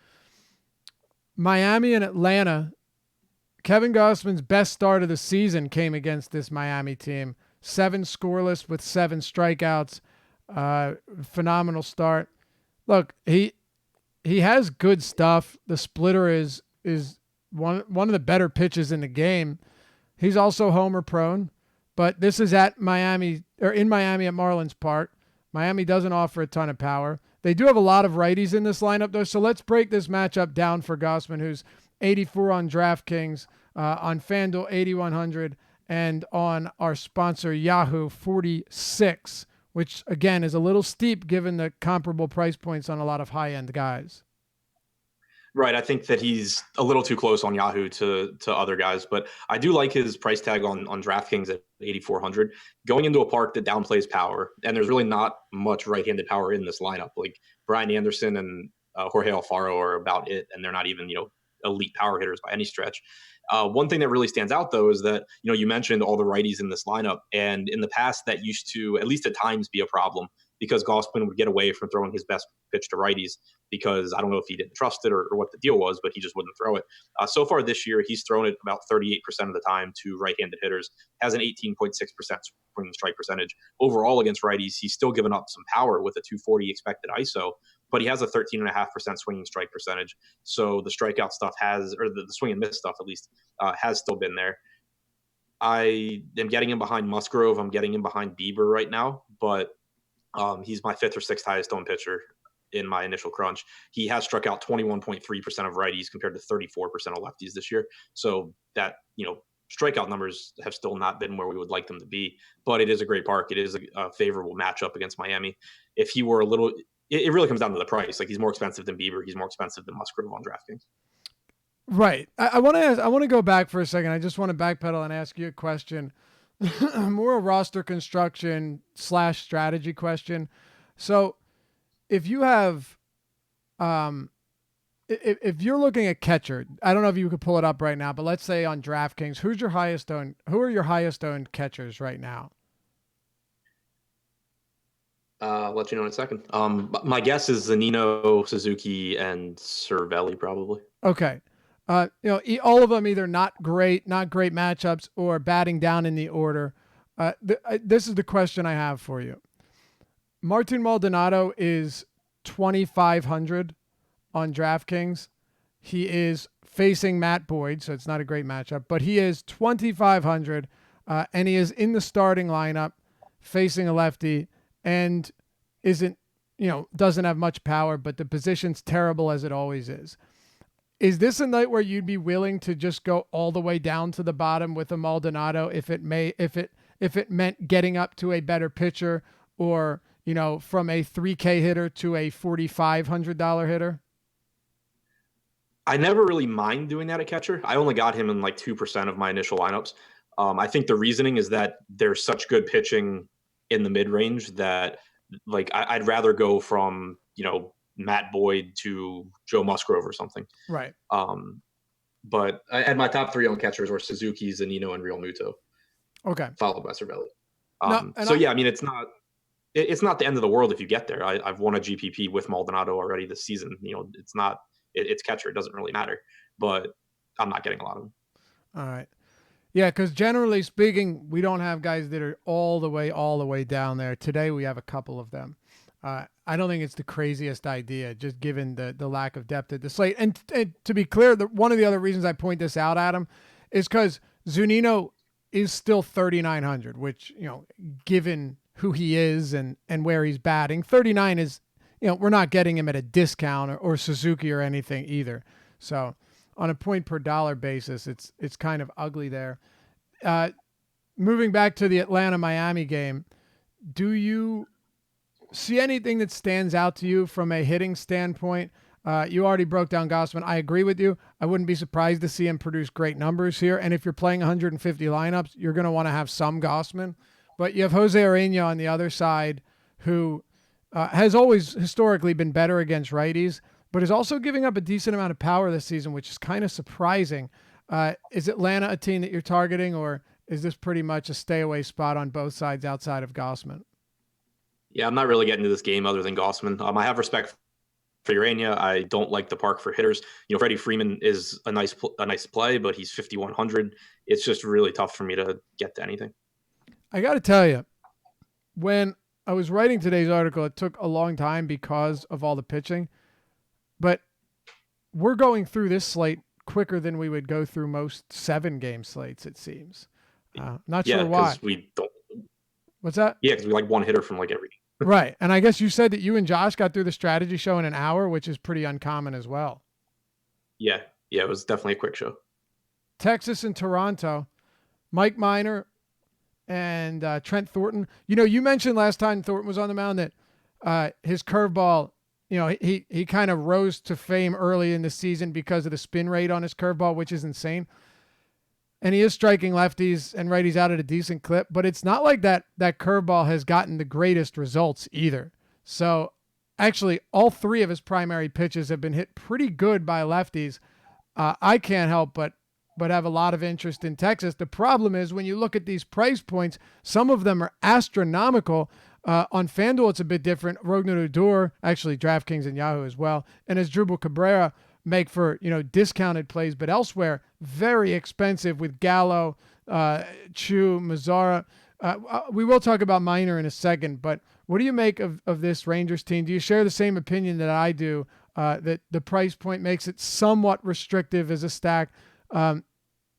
Miami and Atlanta. Kevin Gausman's best start of the season came against this Miami team. 7 scoreless with 7 strikeouts. Phenomenal start. Look, he has good stuff. The splitter is one of the better pitches in the game. He's also homer prone, but this is at Miami or in Miami at Marlins Park. Miami doesn't offer a ton of power. They do have a lot of righties in this lineup though, so let's break this matchup down for Gausman, who's 84 on DraftKings, on FanDuel 8,100, and on our sponsor Yahoo 46, which again is a little steep given the comparable price points on a lot of high-end guys. Right. I think that he's a little too close on Yahoo to other guys, but I do like his price tag on DraftKings at 8,400. Going into a park that downplays power, and there's really not much right-handed power in this lineup. Like Brian Anderson and Jorge Alfaro are about it, and they're not even elite power hitters by any stretch. One thing that really stands out, though, is that you mentioned all the righties in this lineup, and in the past that used to at least at times be a problem because Gausman would get away from throwing his best pitch to righties because I don't know if he didn't trust it or what the deal was, but he just wouldn't throw it. So far this year, he's thrown it about 38% of the time to right-handed hitters, has an 18.6% swinging strike percentage. Overall against righties, he's still given up some power with a 240 expected ISO, but he has a 13.5% swinging strike percentage. So the strikeout stuff the swing and miss stuff at least, has still been there. I am getting him behind Musgrove. I'm getting him behind Bieber right now, but he's my fifth or sixth highest owned pitcher in my initial crunch. He has struck out 21.3% of righties compared to 34% of lefties this year. So that, strikeout numbers have still not been where we would like them to be, but it is a great park. It is a favorable matchup against Miami. If he were it really comes down to the price. Like, he's more expensive than Bieber. He's more expensive than Musgrove on DraftKings. Right. I want to go back for a second. I just want to backpedal and ask you a question, more a roster construction / strategy question. So if you have, if you're looking at catcher, I don't know if you could pull it up right now, but let's say on DraftKings, who are your highest owned catchers right now? I'll let you know in a second. My guess is Zunino, Suzuki, and Cervelli probably. Okay. All of them either not great matchups or batting down in the order. This is the question I have for you. Martin Maldonado is 2,500 on DraftKings. He is facing Matt Boyd, so it's not a great matchup, but he is 2,500, and he is in the starting lineup facing a lefty and doesn't have much power, but the position's terrible as it always is. Is this a night where you'd be willing to just go all the way down to the bottom with a Maldonado if it meant getting up to a better pitcher, or from a $3K hitter to a $4,500 hitter? I never really mind doing that at catcher. I only got him in like 2% of my initial lineups. I think the reasoning is that there's such good pitching in the mid range that I'd rather go from Matt Boyd to Joe Musgrove or something. Right. But I had my top three on catchers were Suzuki, Zunino, and Real Muto. Okay. Followed by Cervelli. It's not the end of the world if you get there. I've won a GPP with Maldonado already this season. It's catcher. It doesn't really matter, but I'm not getting a lot of them. All right. Yeah, because generally speaking, we don't have guys that are all the way down there. Today we have a couple of them. I don't think it's the craziest idea, just given the lack of depth at the slate. And to be clear, one of the other reasons I point this out, Adam, is because Zunino is still 3,900, which, given who he is and where he's batting, 39 is, we're not getting him at a discount or Suzuki or anything either. So on a point per dollar basis, it's kind of ugly there. Moving back to the Atlanta-Miami game, do you see anything that stands out to you from a hitting standpoint? You already broke down Gausman. I agree with you. I wouldn't be surprised to see him produce great numbers here. And if you're playing 150 lineups, you're going to want to have some Gausman. But you have Jose Urena on the other side, who has always historically been better against righties, but is also giving up a decent amount of power this season, which is kind of surprising. Is Atlanta a team that you're targeting, or is this pretty much a stay away spot on both sides outside of Gausman? Yeah, I'm not really getting to this game other than Gausman. I have respect for Urena. I don't like the park for hitters. Freddie Freeman is a nice play, but he's 5,100. It's just really tough for me to get to anything. I got to tell you, when I was writing today's article, it took a long time because of all the pitching, but we're going through this slate quicker than we would go through most 7-game slates, it seems. Not sure why. We don't. What's that? Yeah, because we like one hitter from like every. Right. And I guess you said that you and Josh got through the strategy show in an hour, which is pretty uncommon as well. Yeah, it was definitely a quick show. Texas and Toronto, Mike Minor and Trent Thornton. You mentioned last time Thornton was on the mound that his curveball, he kind of rose to fame early in the season because of the spin rate on his curveball, which is insane. And he is striking lefties and righties out at a decent clip, but it's not like that curveball has gotten the greatest results either. So actually all three of his primary pitches have been hit pretty good by lefties. I can't help but have a lot of interest in Texas. The problem is when you look at these price points, some of them are astronomical. On FanDuel, it's a bit different. Rogner Odor, actually DraftKings and Yahoo as well, and Asdrubal Cabrera make for discounted plays, but elsewhere very expensive with Gallo, Chu, Mazzara. We will talk about Minor in a second, but what do you make of this Rangers team? Do you share the same opinion that I do, that the price point makes it somewhat restrictive as a stack?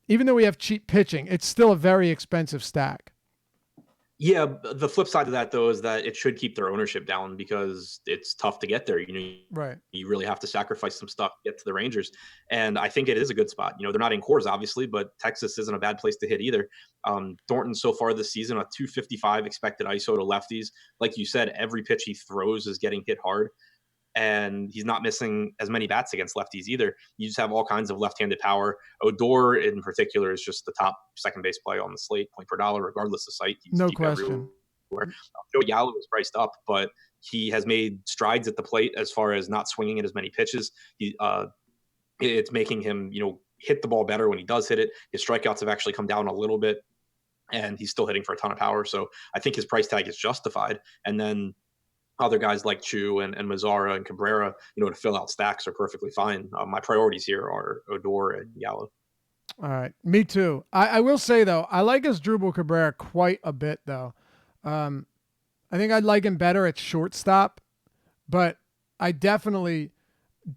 Even though we have cheap pitching, it's still a very expensive stack. Yeah, the flip side of that, though, is that it should keep their ownership down because it's tough to get there. Right. You really have to sacrifice some stuff to get to the Rangers. And I think it is a good spot. They're not in cores, obviously, but Texas isn't a bad place to hit either. Thornton so far this season, a 255 expected ISO to lefties. Like you said, every pitch he throws is getting hit hard. And he's not missing as many bats against lefties either. You just have all kinds of left-handed power. Odor, in particular, is just the top second base play on the slate, point per dollar, regardless of site. He's no question. Joey Gallo is priced up, but he has made strides at the plate as far as not swinging at as many pitches. It's making him, hit the ball better when he does hit it. His strikeouts have actually come down a little bit, and he's still hitting for a ton of power. So I think his price tag is justified. And then other guys like Chu and Mazzara and Cabrera, to fill out stacks are perfectly fine. My priorities here are Odor and Gallo. All right. Me too. I will say, though, I like Asdrubal Cabrera quite a bit, though. I think I'd like him better at shortstop, but I definitely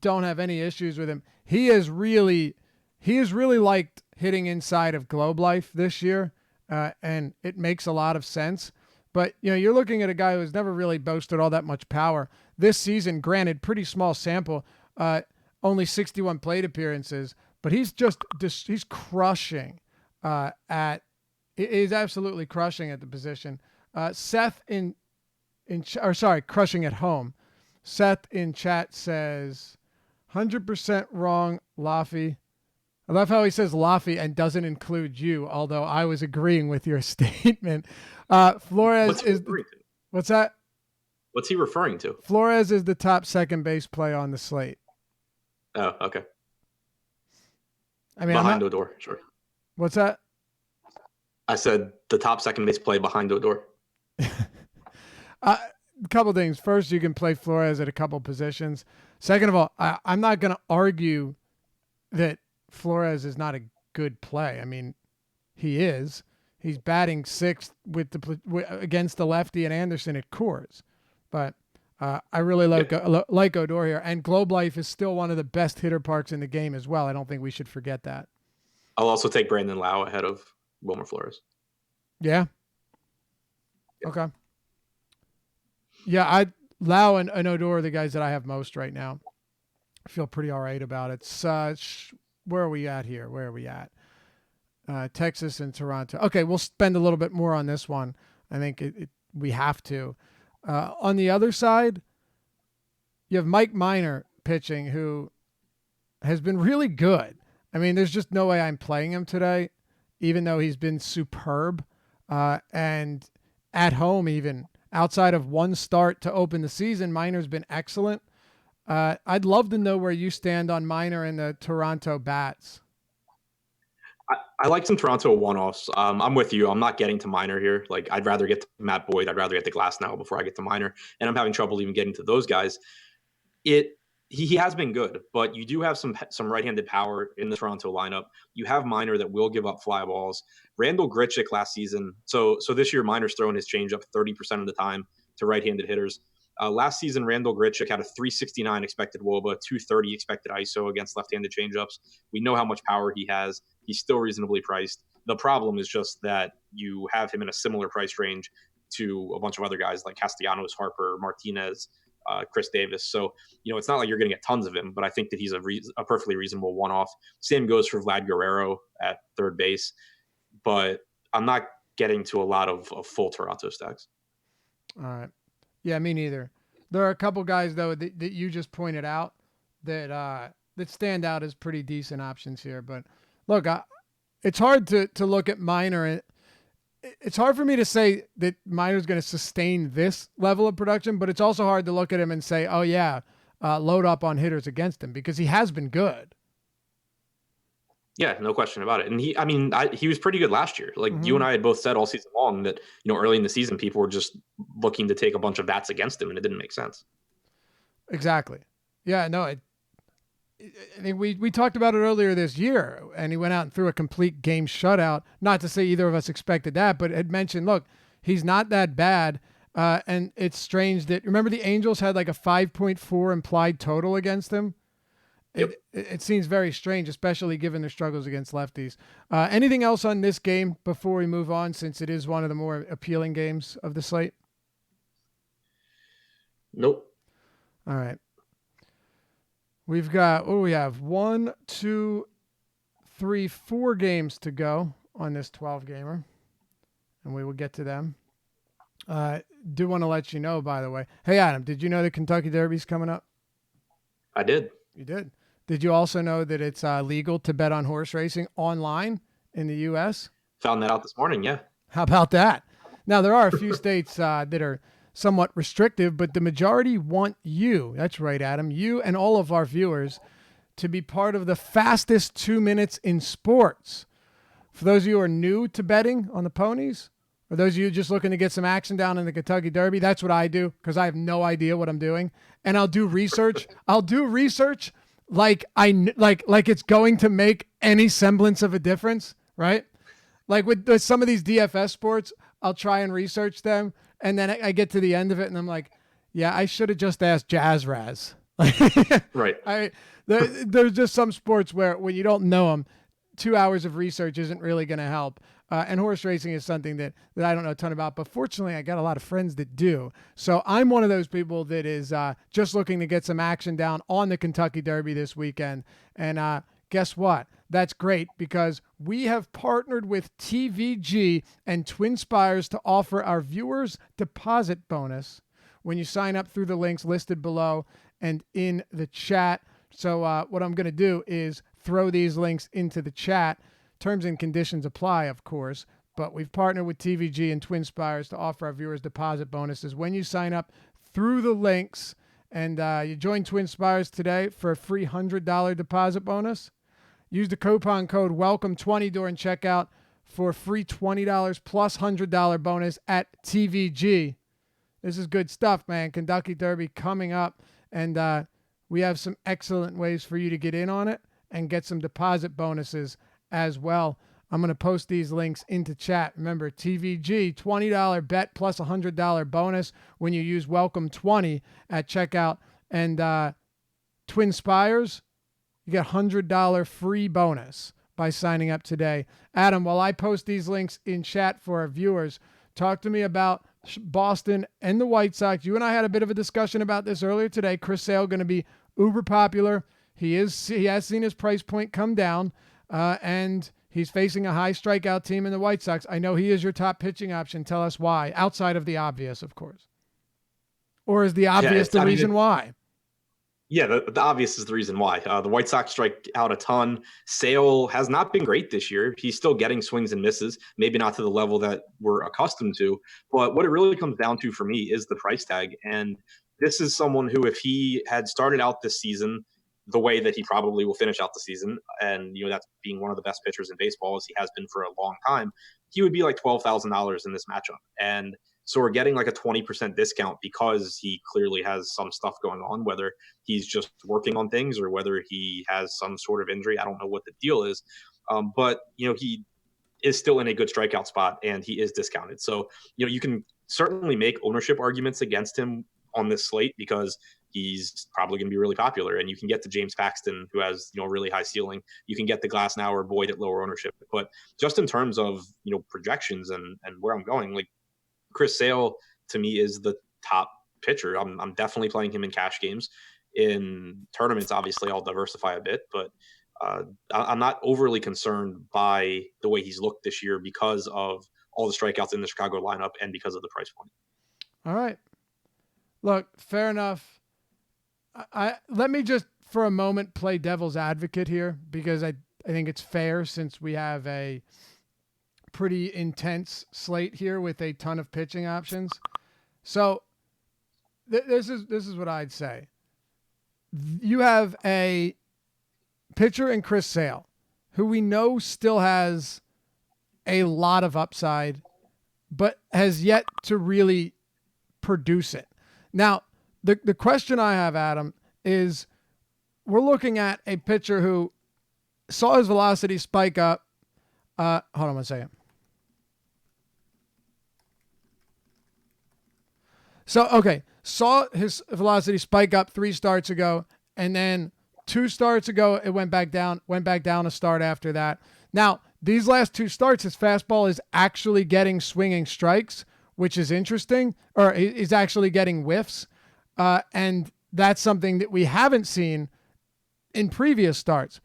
don't have any issues with him. He has really liked hitting inside of Globe Life this year, and it makes a lot of sense. But, you're looking at a guy who's never really boasted all that much power. This season, granted, pretty small sample, only 61 plate appearances, but he's crushing he's absolutely crushing at the position. Seth crushing at home. Seth in chat says 100% wrong, Laffy. I love how he says Laffy and doesn't include you, although I was agreeing with your statement. Flores what's that? What's he referring to? Flores is the top second base play on the slate. Oh, okay. I mean, behind Odor, sure. What's that? I said the top second base play behind Odor. A couple things. First, you can play Flores at a couple positions. Second of all, I'm not going to argue that Flores is not a good play. I mean, he is. He's batting sixth against the lefty and Anderson at Coors. But I really like Odor here. And Globe Life is still one of the best hitter parks in the game as well. I don't think we should forget that. I'll also take Brandon Lau ahead of Wilmer Flores. Yeah? Okay. Yeah, Lau and Odor are the guys that I have most right now. I feel pretty all right about it. Where are we at here? Where are we at? Texas and Toronto. Okay, we'll spend a little bit more on this one. I think we have to. On the other side, you have Mike Minor pitching, who has been really good. I mean, there's just no way I'm playing him today, even though he's been superb. And at home, even outside of one start to open the season, Minor's been excellent. I'd love to know where you stand on Minor and the Toronto Bats. I like some Toronto one-offs. I'm with you. I'm not getting to Minor here. Like, I'd rather get to Matt Boyd. I'd rather get to Glasnow before I get to Minor. And I'm having trouble even getting to those guys. He has been good, but you do have some right-handed power in the Toronto lineup. You have Minor that will give up fly balls. Randall Grichuk last season. So this year, Minor's throwing his changeup 30% of the time to right-handed hitters. Last season, Randall Grichuk had a 369 expected WOBA, 230 expected ISO against left-handed changeups. We know how much power he has. He's still reasonably priced. The problem is just that you have him in a similar price range to a bunch of other guys like Castellanos, Harper, Martinez, Chris Davis. So, it's not like you're going to get tons of him, but I think that he's a perfectly reasonable one-off. Same goes for Vlad Guerrero at third base, but I'm not getting to a lot of full Toronto stacks. All right. Yeah, me neither. There are a couple guys, though, that you just pointed out that stand out as pretty decent options here. But look, it's hard to look at Minor. It's hard for me to say that Minor's going to sustain this level of production, but it's also hard to look at him and say, oh, yeah, load up on hitters against him, because he has been good. Yeah, no question about it. And he was pretty good last year. Like you Mm-hmm. and I had both said all season long that, early in the season, people were just looking to take a bunch of bats against him, and it didn't make sense. Exactly. Yeah, no, I think we talked about it earlier this year, and he went out and threw a complete game shutout. Not to say either of us expected that, but had mentioned, look, he's not that bad. And it's strange that, remember, the Angels had like a 5.4 implied total against him. Yep. It seems very strange, especially given their struggles against lefties. Anything else on this game before we move on, since it is one of the more appealing games of the slate? Nope. All right. We've got, what do we have? 1, 2, 3, 4 games to go on this 12 gamer, and we will get to them. Do want to let you know, by the way. Hey, Adam, did you know the Kentucky Derby's coming up? I did. You did. Did you also know that it's legal to bet on horse racing online in the U.S.? Found that out this morning. Yeah. How about that? Now, there are a few states that are somewhat restrictive, but the majority want you, that's right, Adam, you and all of our viewers, to be part of the fastest 2 minutes in sports. For those of you who are new to betting on the ponies, or those of you just looking to get some action down in the Kentucky Derby, that's what I do, because I have no idea what I'm doing. And I'll do research. Like it's going to make any semblance of a difference, right? Like with some of these DFS sports, I'll try and research them, and then I get to the end of it, and I'm like, yeah, I should have just asked Jazz Raz. Right. There's just some sports where when you don't know them, 2 hours of research isn't really going to help. And horse racing is something that I don't know a ton about, but fortunately I got a lot of friends that do. So I'm one of those people that is just looking to get some action down on the Kentucky Derby this weekend. And guess what? That's great, because we have partnered with TVG and Twin Spires to offer our viewers deposit bonus when you sign up through the links listed below and in the chat. So what I'm going to do is throw these links into the chat. Terms and conditions apply, of course, but we've partnered with TVG and Twin Spires to offer our viewers deposit bonuses when you sign up through the links. And you join Twin Spires today for a free $100 deposit bonus. Use the coupon code WELCOME20 during checkout for a free $20 plus $100 bonus at TVG. This is good stuff, man. Kentucky Derby coming up, and we have some excellent ways for you to get in on it and get some deposit bonuses as well. I'm going to post these links into chat. Remember, TVG, $20 bet plus $100 bonus when you use WELCOME20 at checkout. And Twin Spires, you get $100 free bonus by signing up today. Adam, while I post these links in chat for our viewers, talk to me about Boston and the White Sox. You and I had a bit of a discussion about this earlier today. Chris Sale going to be uber popular. He has seen his price point come down, and he's facing a high strikeout team in the White Sox. I know he is your top pitching option. Tell us why, outside of the obvious, of course. Or is the obvious the reason why? Yeah, the obvious is the reason why. The White Sox strike out a ton. Sale has not been great this year. He's still getting swings and misses, maybe not to the level that we're accustomed to. But what it really comes down to for me is the price tag. And this is someone who, if he had started out this season the way that he probably will finish out the season, and that's being one of the best pitchers in baseball as he has been for a long time, he would be like $12,000 in this matchup. And so we're getting like a 20% discount because he clearly has some stuff going on, whether he's just working on things or whether he has some sort of injury. I don't know what the deal is. But he is still in a good strikeout spot and he is discounted. So, you can certainly make ownership arguments against him on this slate because he's probably going to be really popular, and you can get to James Paxton, who has, a really high ceiling. You can get the Glasnow or Boyd at lower ownership. But just in terms of, projections and where I'm going, like, Chris Sale to me is the top pitcher. I'm definitely playing him in cash games. In tournaments, obviously, I'll diversify a bit, but I'm not overly concerned by the way he's looked this year because of all the strikeouts in the Chicago lineup and because of the price point. All right. Look, fair enough. Let me just for a moment play devil's advocate here, because I think it's fair, since we have a pretty intense slate here with a ton of pitching options. So this is what I'd say. You have a pitcher in Chris Sale who we know still has a lot of upside, but has yet to really produce it. Now, the question I have, Adam, is we're looking at a pitcher who saw his velocity spike up. Hold on one second. Saw his velocity spike up 3 starts ago, and then 2 starts ago it went back down a start after that. Now, these last 2 starts, his fastball is actually getting swinging strikes, which is interesting, or is actually getting whiffs, and that's something that we haven't seen in previous starts.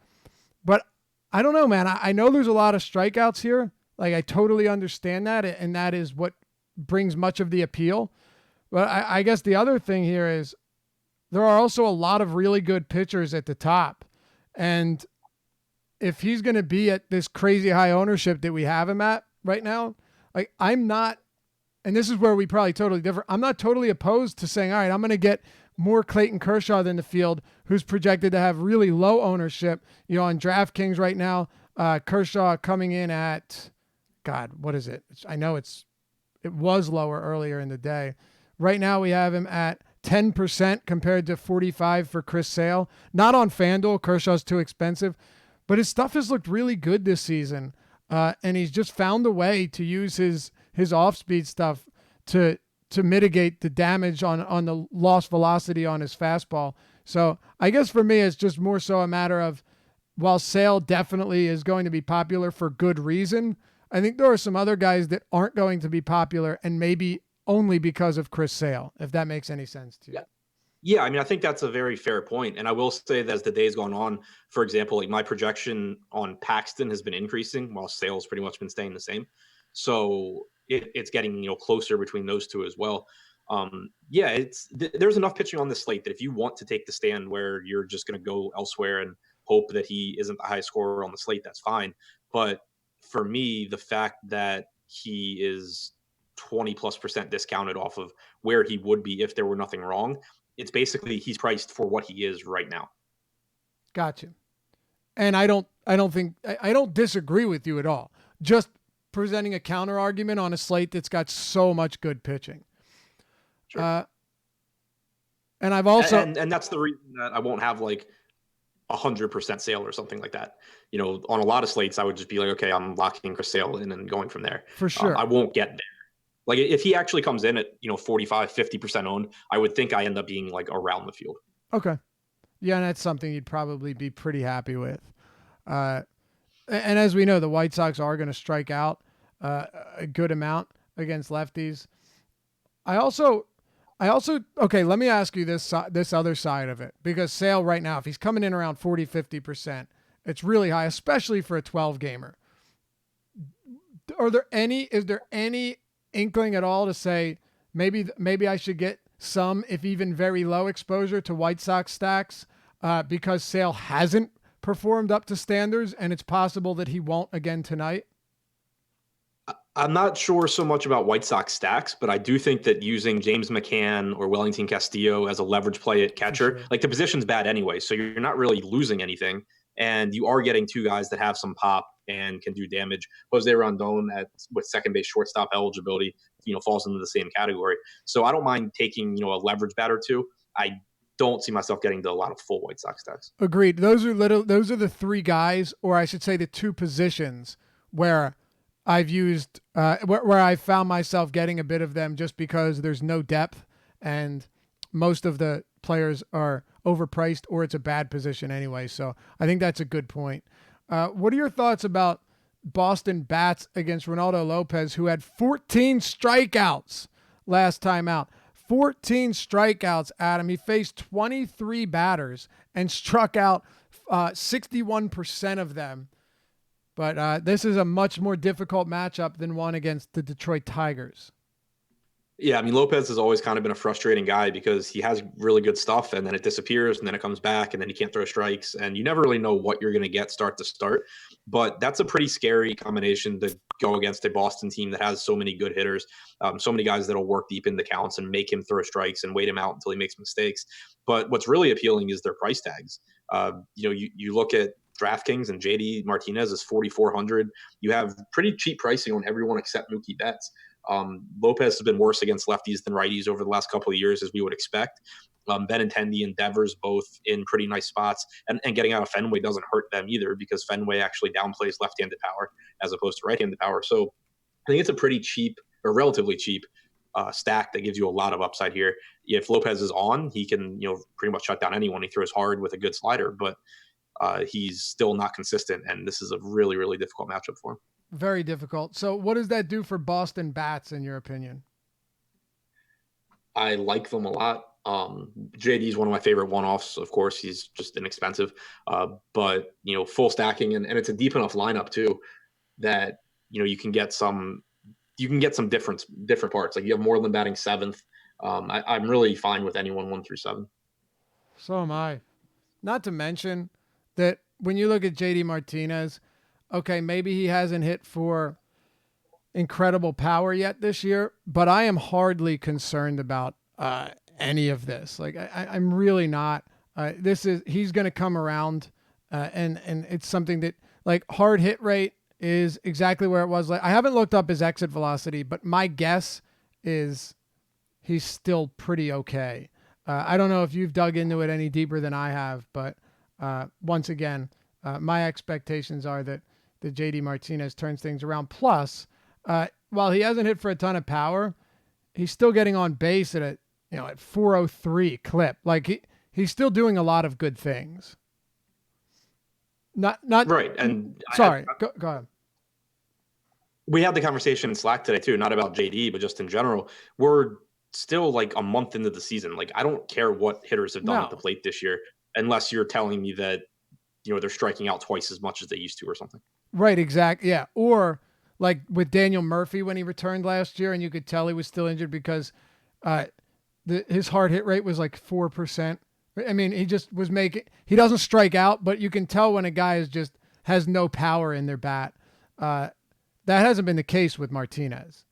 But I don't know, man. I know there's a lot of strikeouts here. Like, I totally understand that, and that is what brings much of the appeal. But I guess the other thing here is there are also a lot of really good pitchers at the top. And if he's going to be at this crazy high ownership that we have him at right now, like, I'm not, and this is where we probably totally differ. I'm not totally opposed to saying, all right, I'm going to get more Clayton Kershaw than the field, who's projected to have really low ownership. You know, on DraftKings right now, Kershaw coming in at, God, what is it? I know it was lower earlier in the day. Right now we have him at 10% compared to 45 for Chris Sale. Not on FanDuel. Kershaw's too expensive. But his stuff has looked really good this season. And he's just found a way to use his off-speed stuff to mitigate the damage on the lost velocity on his fastball. So I guess for me, it's just more so a matter of, while Sale definitely is going to be popular for good reason, I think there are some other guys that aren't going to be popular, and maybe only because of Chris Sale, if that makes any sense to you. Yeah, I mean, I think that's a very fair point. And I will say that as the day's gone on, for example, like my projection on Paxton has been increasing while Sale's pretty much been staying the same. So it's getting, closer between those two as well. There's enough pitching on this slate that if you want to take the stand where you're just going to go elsewhere and hope that he isn't the high scorer on the slate, that's fine. But for me, the fact that he is 20+% discounted off of where he would be if there were nothing wrong, it's basically he's priced for what he is right now. Gotcha. And I don't disagree with you at all. Just presenting a counter argument on a slate that's got so much good pitching. Sure. And I've also, and that's the reason that I won't have like 100% Sale or something like that. On a lot of slates, I would just be like, okay, I'm locking Chris Sale in and going from there. For sure. I won't get there. Like, if he actually comes in at 45, 50% owned, I would think I end up being like around the field. Okay. Yeah, and that's something you'd probably be pretty happy with. And as we know, the White Sox are going to strike out a good amount against lefties. I also, okay, let me ask you this other side of it, because Sale right now, if he's coming in around 40, 50%, it's really high, especially for a 12 gamer. Is there any inkling at all to say maybe I should get some, if even very low, exposure to White Sox stacks because Sale hasn't performed up to standards, and it's possible that he won't again tonight? I'm not sure so much about White Sox stacks, but I do think that using James McCann or Wellington Castillo as a leverage play at catcher, sure. like the position's bad anyway, so you're not really losing anything. And you are getting 2 guys that have some pop and can do damage. Jose Rondon with second base shortstop eligibility, falls into the same category. So I don't mind taking, a leverage bat or 2. I don't see myself getting to a lot of full White Sox stacks. Agreed. Those are the 3 guys, or I should say the 2 positions where I've used, where I found myself getting a bit of them just because there's no depth and most of the players are overpriced, or it's a bad position anyway. So I think that's a good point. What are your thoughts about Boston bats against Ronaldo Lopez, who had 14 strikeouts last time out? 14 strikeouts, Adam. He faced 23 batters and struck out 61% of them. But this is a much more difficult matchup than one against the Detroit Tigers. Yeah, I mean, Lopez has always kind of been a frustrating guy because he has really good stuff and then it disappears and then it comes back and then he can't throw strikes and you never really know what you're going to get start to start. But that's a pretty scary combination to go against a Boston team that has so many good hitters, so many guys that'll work deep in the counts and make him throw strikes and wait him out until he makes mistakes. But what's really appealing is their price tags. You look at DraftKings, and JD Martinez is 4,400. You have pretty cheap pricing on everyone except Mookie Betts. Lopez has been worse against lefties than righties over the last couple of years, as we would expect. Benintendi and Devers both in pretty nice spots, and getting out of Fenway doesn't hurt them either, because Fenway actually downplays left-handed power as opposed to right-handed power. So I think it's a pretty cheap, or relatively cheap, stack that gives you a lot of upside here. If Lopez is on, he can pretty much shut down anyone. He throws hard with a good slider, but he's still not consistent, and this is a really, really difficult matchup for him. Very difficult. So what does that do for Boston bats, in your opinion? I like them a lot. JD is one of my favorite one-offs. Of course, he's just inexpensive, but full stacking, and it's a deep enough lineup too that you can get some different parts. Like you have Moreland batting 7th. I'm really fine with anyone 1 through 7. So am I. Not to mention that when you look at JD Martinez, okay, maybe he hasn't hit for incredible power yet this year, but I am hardly concerned about any of this. Like I'm really not. He's going to come around, and it's something that, like, hard hit rate is exactly where it was. Like, I haven't looked up his exit velocity, but my guess is he's still pretty okay. I don't know if you've dug into it any deeper than I have, but once again, my expectations are that the JD Martinez turns things around. Plus, while he hasn't hit for a ton of power, he's still getting on base at at 403 clip. Like he's still doing a lot of good things. Not right. And sorry, go ahead. We had the conversation in Slack today too, not about JD, but just in general. We're still like a month into the season. Like, I don't care what hitters have done at the plate this year, unless you're telling me that they're striking out twice as much as they used to or something. Right, exactly. Yeah. Or like with Daniel Murphy when he returned last year, and you could tell he was still injured because his hard hit rate was like 4%. I mean, he doesn't strike out, but you can tell when a guy has no power in their bat. That hasn't been the case with Martinez.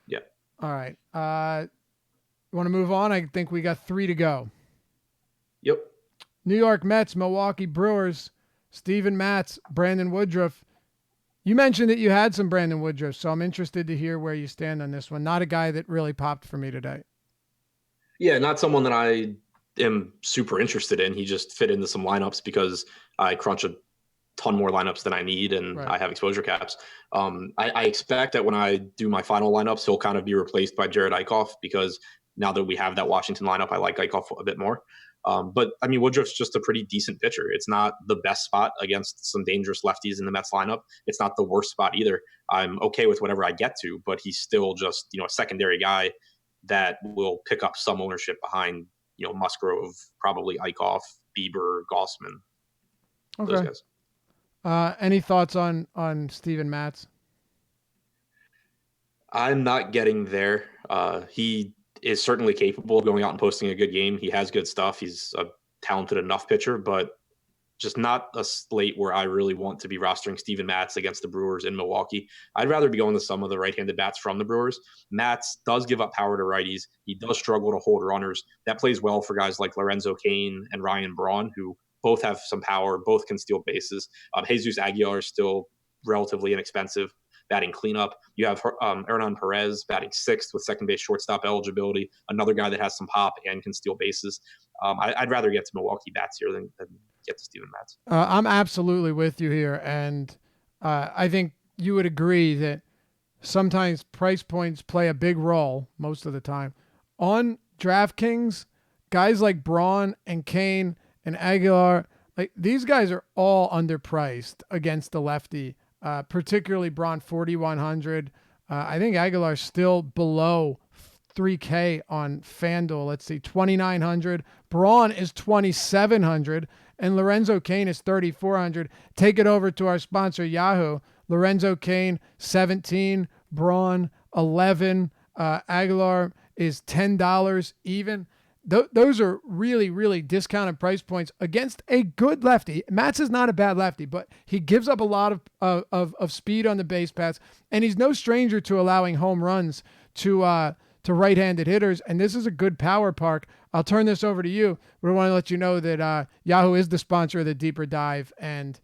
Yeah. All right. You want to move on? I think we got 3 to go. Yep. New York Mets, Milwaukee Brewers, Steven Matz, Brandon Woodruff. You mentioned that you had some Brandon Woodruff, so I'm interested to hear where you stand on this one. Not a guy that really popped for me today. Yeah, not someone that I am super interested in. He just fit into some lineups because I crunch a ton more lineups than I need, and I have exposure caps. I expect that when I do my final lineups, he'll kind of be replaced by Jared Eichhoff, because now that we have that Washington lineup, I like Eichhoff a bit more. But I mean, Woodruff's just a pretty decent pitcher. It's not the best spot against some dangerous lefties in the Mets lineup. It's not the worst spot either. I'm okay with whatever I get to, but he's still just, a secondary guy that will pick up some ownership behind, Musgrove, probably Eichhoff, Bieber, Gossman, those guys. Any thoughts on Steven Matz? I'm not getting there. He is certainly capable of going out and posting a good game. He has good stuff. He's a talented enough pitcher, but just not a slate where I really want to be rostering Steven Matz against the Brewers in Milwaukee. I'd rather be going to some of the right-handed bats from the Brewers. Matz does give up power to righties. He does struggle to hold runners. That plays well for guys like Lorenzo Cain and Ryan Braun, who both have some power, both can steal bases. Jesus Aguilar is still relatively inexpensive, batting cleanup. You have Hernan Perez batting 6th with second base shortstop eligibility, another guy that has some pop and can steal bases. I'd rather get to Milwaukee bats here than get to Steven Matz. I'm absolutely with you here, and I think you would agree that sometimes price points play a big role, most of the time. On DraftKings, guys like Braun and Kane and Aguilar, like, these guys are all underpriced against the lefty. Particularly Braun, 4,100. I think Aguilar's still below 3K on FanDuel. Let's see, 2,900. Braun is 2,700, and Lorenzo Cain is 3,400. Take it over to our sponsor, Yahoo. Lorenzo Cain, 17. Braun, 11. Aguilar is $10 even. Those are really, really discounted price points against a good lefty. Matz is not a bad lefty, but he gives up a lot of speed on the base paths, and he's no stranger to allowing home runs to to right-handed hitters, and this is a good power park. I'll turn this over to you, but I want to let you know that Yahoo is the sponsor of the Deeper Dive, and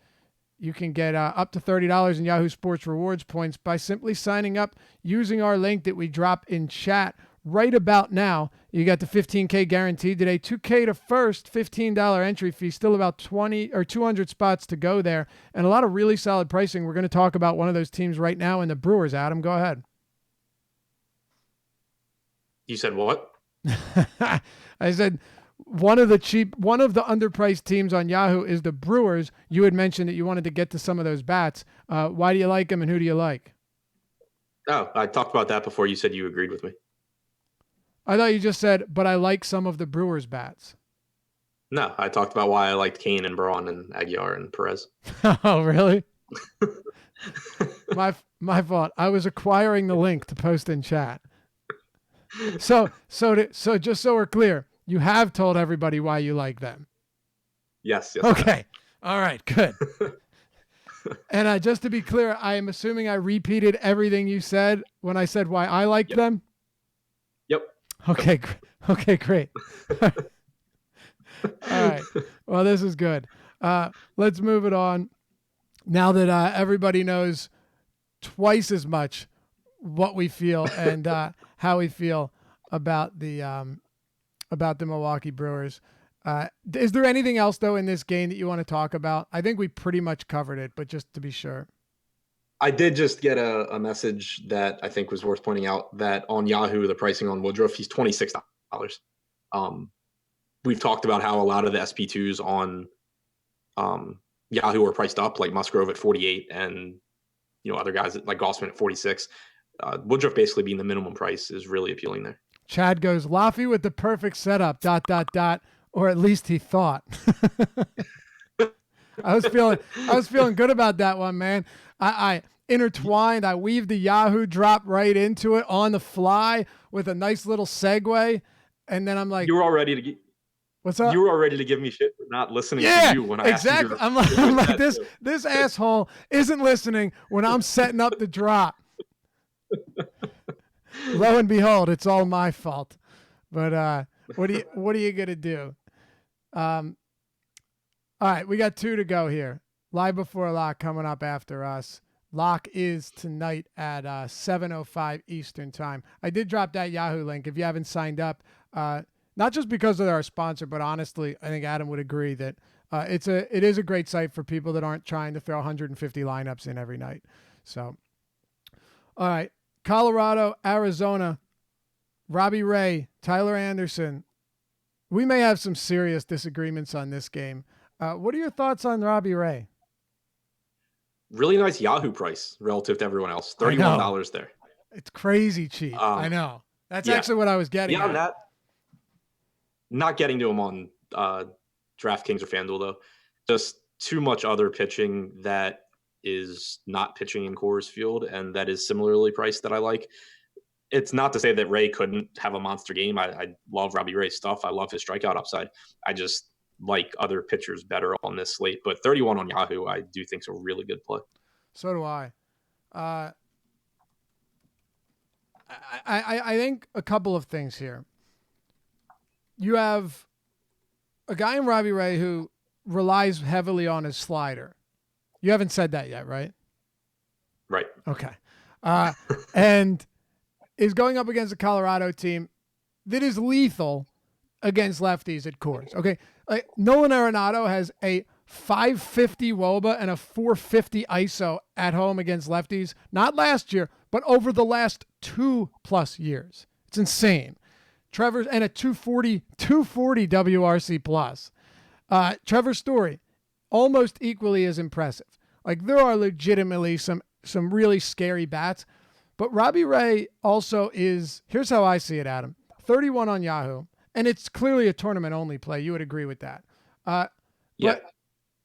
you can get up to $30 in Yahoo Sports Rewards points by simply signing up using our link that we drop in chat right about now. You got the $15K guaranteed today, $2K to first, $15 entry fee, still about 20 or 200 spots to go there, and a lot of really solid pricing. We're going to talk about one of those teams right now in the Brewers. Adam, go ahead. You said what? I said one of the underpriced teams on Yahoo is the Brewers. You had mentioned that you wanted to get to some of those bats. Why do you like them, and who do you like? Oh, I talked about that before. You said you agreed with me. I thought you just said, but I like some of the Brewers bats. No, I talked about why I liked Kane and Braun and Aguilar and Perez. Oh, really? My fault. I was acquiring the link to post in chat. So just so we're clear, you have told everybody why you like them. Yes. Okay. All right. Good. And just to be clear, I am assuming I repeated everything you said when I said why I liked them. Yep. Okay. Okay. Great. All right. Well, this is good. Let's move it on. Now that everybody knows twice as much what we feel and how we feel about the Milwaukee Brewers. Is there anything else though in this game that you want to talk about? I think we pretty much covered it, but just to be sure. I did just get a message that I think was worth pointing out, that on Yahoo, the pricing on Woodruff, he's $26. We've talked about how a lot of the SP2s on Yahoo are priced up, like Musgrove at 48 and other guys like Gossman at 46. Woodruff basically being the minimum price is really appealing there. Chad goes, Laffy with the perfect setup, ... or at least he thought. I was feeling good about that one, man. I intertwined, I weaved the Yahoo drop right into it on the fly with a nice little segue, and then I'm like, you were all ready to get. What's up? You were all ready to give me shit for not listening to you when I exactly. asked you. I'm like this asshole isn't listening when I'm setting up the drop. Lo and behold, it's all my fault. But what are you gonna do? All right, we got 2 to go here. Live Before Lock coming up after us. Lock is tonight at 7:05 Eastern time. I did drop that Yahoo link if you haven't signed up. Not just because they're our sponsor, but honestly, I think Adam would agree that it is a great site for people that aren't trying to throw 150 lineups in every night. So, all right, Colorado, Arizona, Robbie Ray, Tyler Anderson. We may have some serious disagreements on this game. What are your thoughts on Robbie Ray? Really nice Yahoo price relative to everyone else. $31 there. It's crazy cheap. I know. That's actually what I was getting at. Yeah, not getting to him on DraftKings or FanDuel, though. Just too much other pitching that is not pitching in Coors Field and that is similarly priced that I like. It's not to say that Ray couldn't have a monster game. I love Robbie Ray's stuff. I love his strikeout upside. I just like other pitchers better on this slate. But 31 on Yahoo, I do think is a really good play. So do I. I think a couple of things here. You have a guy in Robbie Ray who relies heavily on his slider. You haven't said that yet, right? Right. Okay. And is going up against a Colorado team that is lethal against lefties at Coors. Okay. Nolan Arenado has a 550 WOBA and a 450 ISO at home against lefties. Not last year, but over the last 2+ years. It's insane. Trevor's and a 240 WRC plus. Trevor Story, almost equally as impressive. Like there are legitimately some really scary bats, but Robbie Ray also is. Here's how I see it, Adam. 31 on Yahoo, and it's clearly a tournament only play. You would agree with that. Yeah.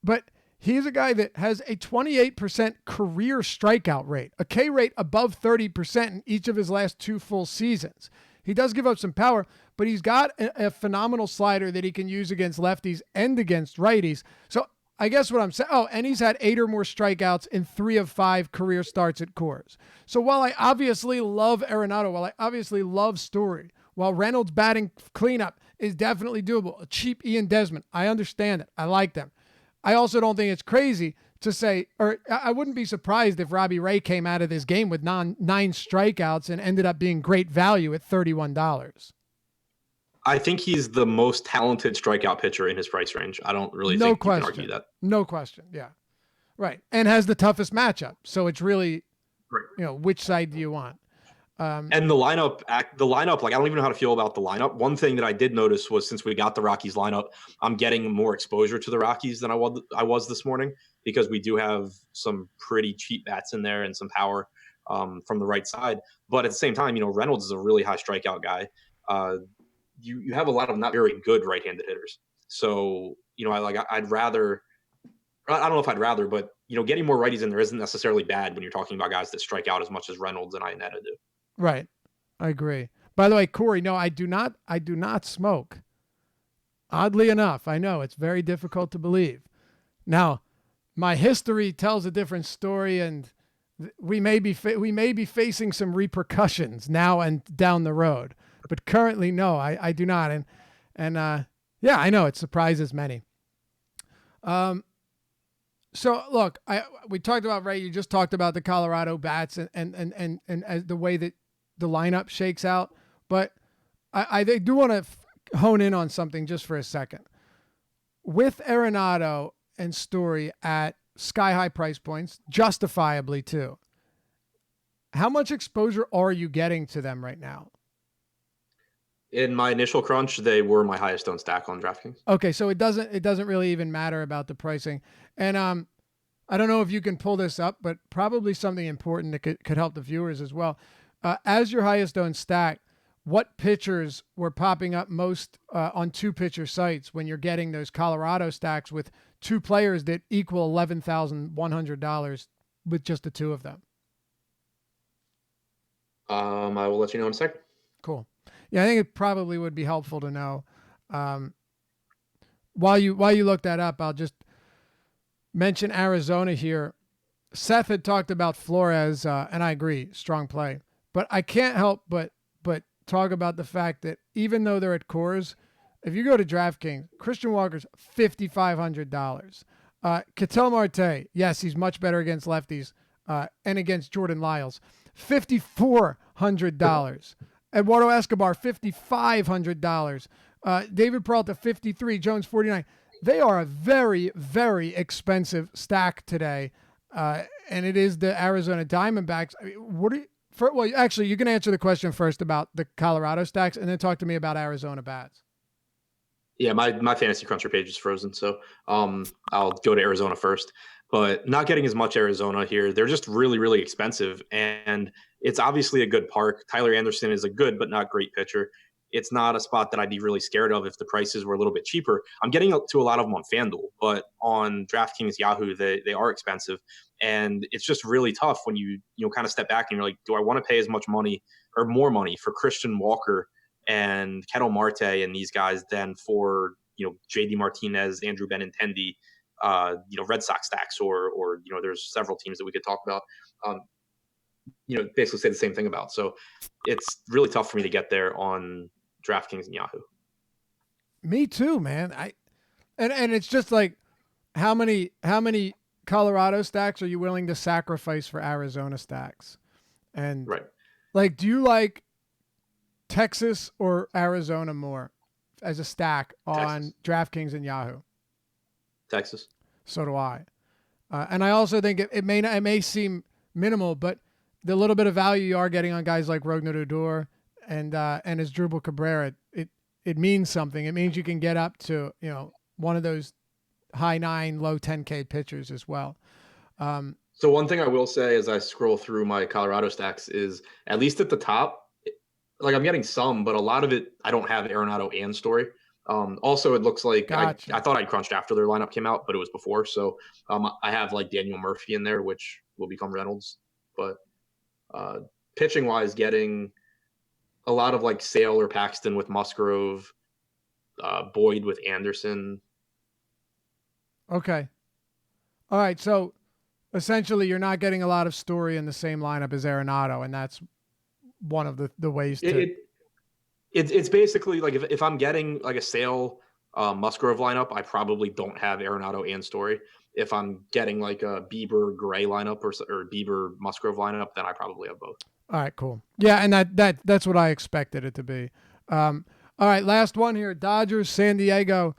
But he's a guy that has a 28% career strikeout rate, a K rate above 30% in each of his last 2 full seasons. He does give up some power, but he's got a phenomenal slider that he can use against lefties and against righties. So I guess what I'm saying. Oh, and he's had 8 or more strikeouts in 3 of 5 career starts at Coors. So while I obviously love Arenado, while I obviously love Story, while Reynolds batting cleanup is definitely doable, a cheap Ian Desmond, I understand it. I like them. I also don't think it's crazy to say, or I wouldn't be surprised if Robbie Ray came out of this game with 9 strikeouts and ended up being great value at $31. I think he's the most talented strikeout pitcher in his price range. I don't really No think you can question. argue that. No question. Yeah. Right. And has the toughest matchup. So it's really, which side do you want? And the lineup, like I don't even know how to feel about the lineup. One thing that I did notice was since we got the Rockies lineup, I'm getting more exposure to the Rockies than I was this morning because we do have some pretty cheap bats in there and some power from the right side. But at the same time, Reynolds is a really high strikeout guy. You have a lot of not very good right-handed hitters. So, I'd rather – I don't know if I'd rather, but, getting more righties in there isn't necessarily bad when you're talking about guys that strike out as much as Reynolds and Iannetta do. Right. I agree. By the way, Corey, no, I do not smoke. Oddly enough, I know it's very difficult to believe. Now, my history tells a different story, and we may be facing some repercussions now and down the road. But currently, no, I do not. And yeah, I know it surprises many. So look, we talked about Ray. You just talked about the Colorado bats and as the way that the lineup shakes out. But I do want to hone in on something just for a second. With Arenado and Story at sky high price points, justifiably too. How much exposure are you getting to them right now? In my initial crunch, they were my highest owned stack on DraftKings. Okay, so it doesn't really even matter about the pricing. And I don't know if you can pull this up, but probably something important that could help the viewers as well. As your highest owned stack, what pitchers were popping up most on 2-pitcher sites when you're getting those Colorado stacks with 2 players that equal $11,100 with just the 2 of them? I will let you know in a second. Cool. Yeah, I think it probably would be helpful to know. While you look that up, I'll just mention Arizona here. Seth had talked about Flores, and I agree, strong play. But I can't help but talk about the fact that even though they're at Coors, if you go to DraftKings, Christian Walker's $5,500. Ketel Marte, yes, he's much better against lefties and against Jordan Lyles, $5,400. Eduardo Escobar, $5,500. David Peralta, $53,000. Jones, $49,000. They are a very, very expensive stack today, and it is the Arizona Diamondbacks. I mean, well, actually, you can answer the question first about the Colorado stacks, and then talk to me about Arizona bats. Yeah, my fantasy cruncher page is frozen, so I'll go to Arizona first. But not getting as much Arizona here. They're just really, really expensive, and it's obviously a good park. Tyler Anderson is a good but not great pitcher. It's not a spot that I'd be really scared of if the prices were a little bit cheaper. I'm getting to a lot of them on FanDuel, but on DraftKings, Yahoo, they are expensive. And it's just really tough when you kind of step back and you're like, do I want to pay as much money or more money for Christian Walker and Ketel Marte and these guys than for, JD Martinez, Andrew Benintendi, Red Sox stacks or there's several teams that we could talk about, basically say the same thing about. So it's really tough for me to get there on DraftKings and Yahoo. Me too, man. And it's just like, how many Colorado stacks are you willing to sacrifice for Arizona stacks? And right. Like, do you like Texas or Arizona more as a stack on DraftKings and Yahoo? Texas. So do I. And I also think it may seem minimal, but the little bit of value you are getting on guys like Rougned Odor and Asdrubal Cabrera, it means something. It means you can get up to one of those high 9, low 10K pitchers as well. So one thing I will say as I scroll through my Colorado stacks is, at least at the top, like I'm getting some, but a lot of it I don't have Arenado and Story. Also, it looks like Gotcha. I thought I'd crunched after their lineup came out, but it was before. So I have like Daniel Murphy in there, which will become Reynolds. But pitching wise, getting a lot of like Sale or Paxton with Musgrove, Boyd with Anderson. Okay. All right, so essentially you're not getting a lot of Story in the same lineup as Arenado, and that's one of the ways It, to. it it's basically like if I'm getting like a Sale Musgrove lineup, I probably don't have Arenado and Story. If I'm getting like a Bieber Gray lineup or Bieber Musgrove lineup, then I probably have both. All right, cool. Yeah, and that's what I expected it to be. All right, last one here. Dodgers, San Diego.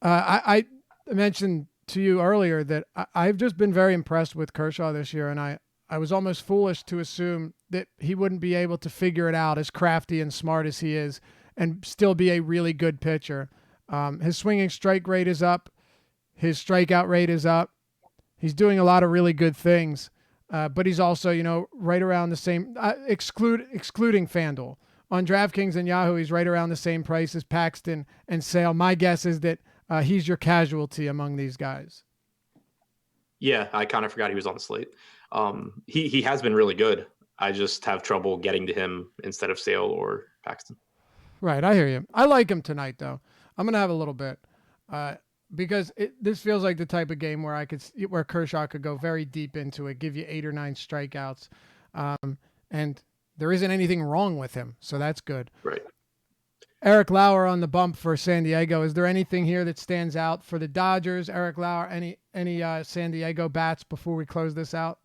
I mentioned to you earlier that I've just been very impressed with Kershaw this year, and I was almost foolish to assume that he wouldn't be able to figure it out, as crafty and smart as he is, and still be a really good pitcher. His swinging strike rate is up. His strikeout rate is up. He's doing a lot of really good things, but he's also, right around the same, excluding FanDuel. On DraftKings and Yahoo, he's right around the same price as Paxton and Sale. My guess is that he's your casualty among these guys. Yeah, I kind of forgot he was on the slate. He has been really good. I just have trouble getting to him instead of Sale or Paxton. Right, I hear you. I like him tonight, though. I'm gonna have a little bit because this feels like the type of game where where Kershaw could go very deep into it, give you 8 or 9 strikeouts, and there isn't anything wrong with him, so that's good. Right. Eric Lauer on the bump for San Diego. Is there anything here that stands out for the Dodgers? Eric Lauer, any San Diego bats before we close this out?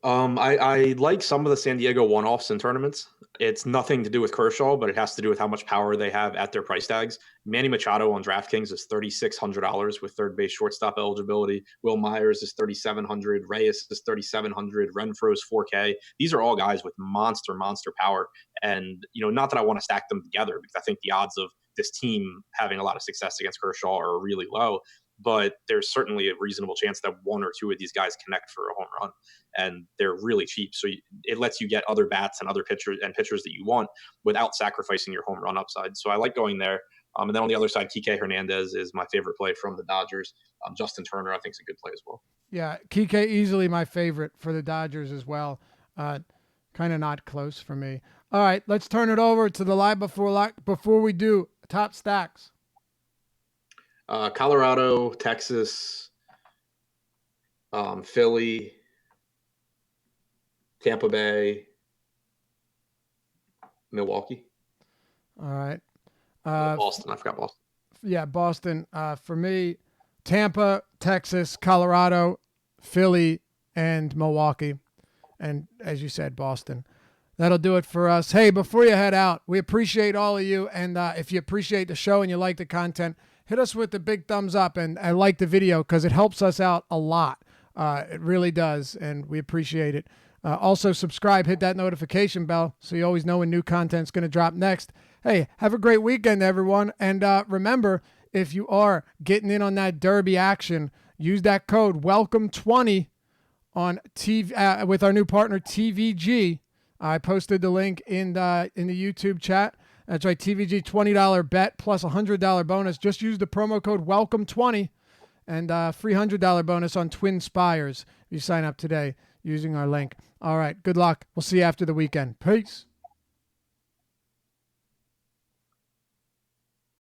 I like some of the San Diego one-offs in tournaments. It's nothing to do with Kershaw, but it has to do with how much power they have at their price tags. Manny Machado on DraftKings is $3,600 with third base shortstop eligibility. Will Myers is $3,700. Reyes is $3,700. Renfroe is $4K. These are all guys with monster power. And, not that I want to stack them together because I think the odds of this team having a lot of success against Kershaw are really low. But there's certainly a reasonable chance that one or two of these guys connect for a home run, and they're really cheap. So it lets you get other bats and other pitchers that you want without sacrificing your home run upside. So I like going there. And then on the other side, Kike Hernandez is my favorite play from the Dodgers. Justin Turner, I think, is a good play as well. Yeah, Kike easily my favorite for the Dodgers as well. Kind of not close for me. All right, let's turn it over to the live before we do top stacks. Colorado, Texas, Philly, Tampa Bay, Milwaukee. All right. Boston. I forgot Boston. Yeah, Boston. For me, Tampa, Texas, Colorado, Philly, and Milwaukee. And as you said, Boston. That'll do it for us. Hey, before you head out, we appreciate all of you. And if you appreciate the show and you like the content, hit us with the big thumbs up and like the video because it helps us out a lot. It really does, and we appreciate it. Also, subscribe, hit that notification bell so you always know when new content's going to drop next. Hey, have a great weekend, everyone. And remember, if you are getting in on that Derby action, use that code WELCOME20 on TV with our new partner TVG. I posted the link in the YouTube chat. That's right, TVG $20 bet plus $100 bonus. Just use the promo code WELCOME20 and free $100 bonus on Twin Spires if you sign up today using our link. All right, good luck. We'll see you after the weekend. Peace.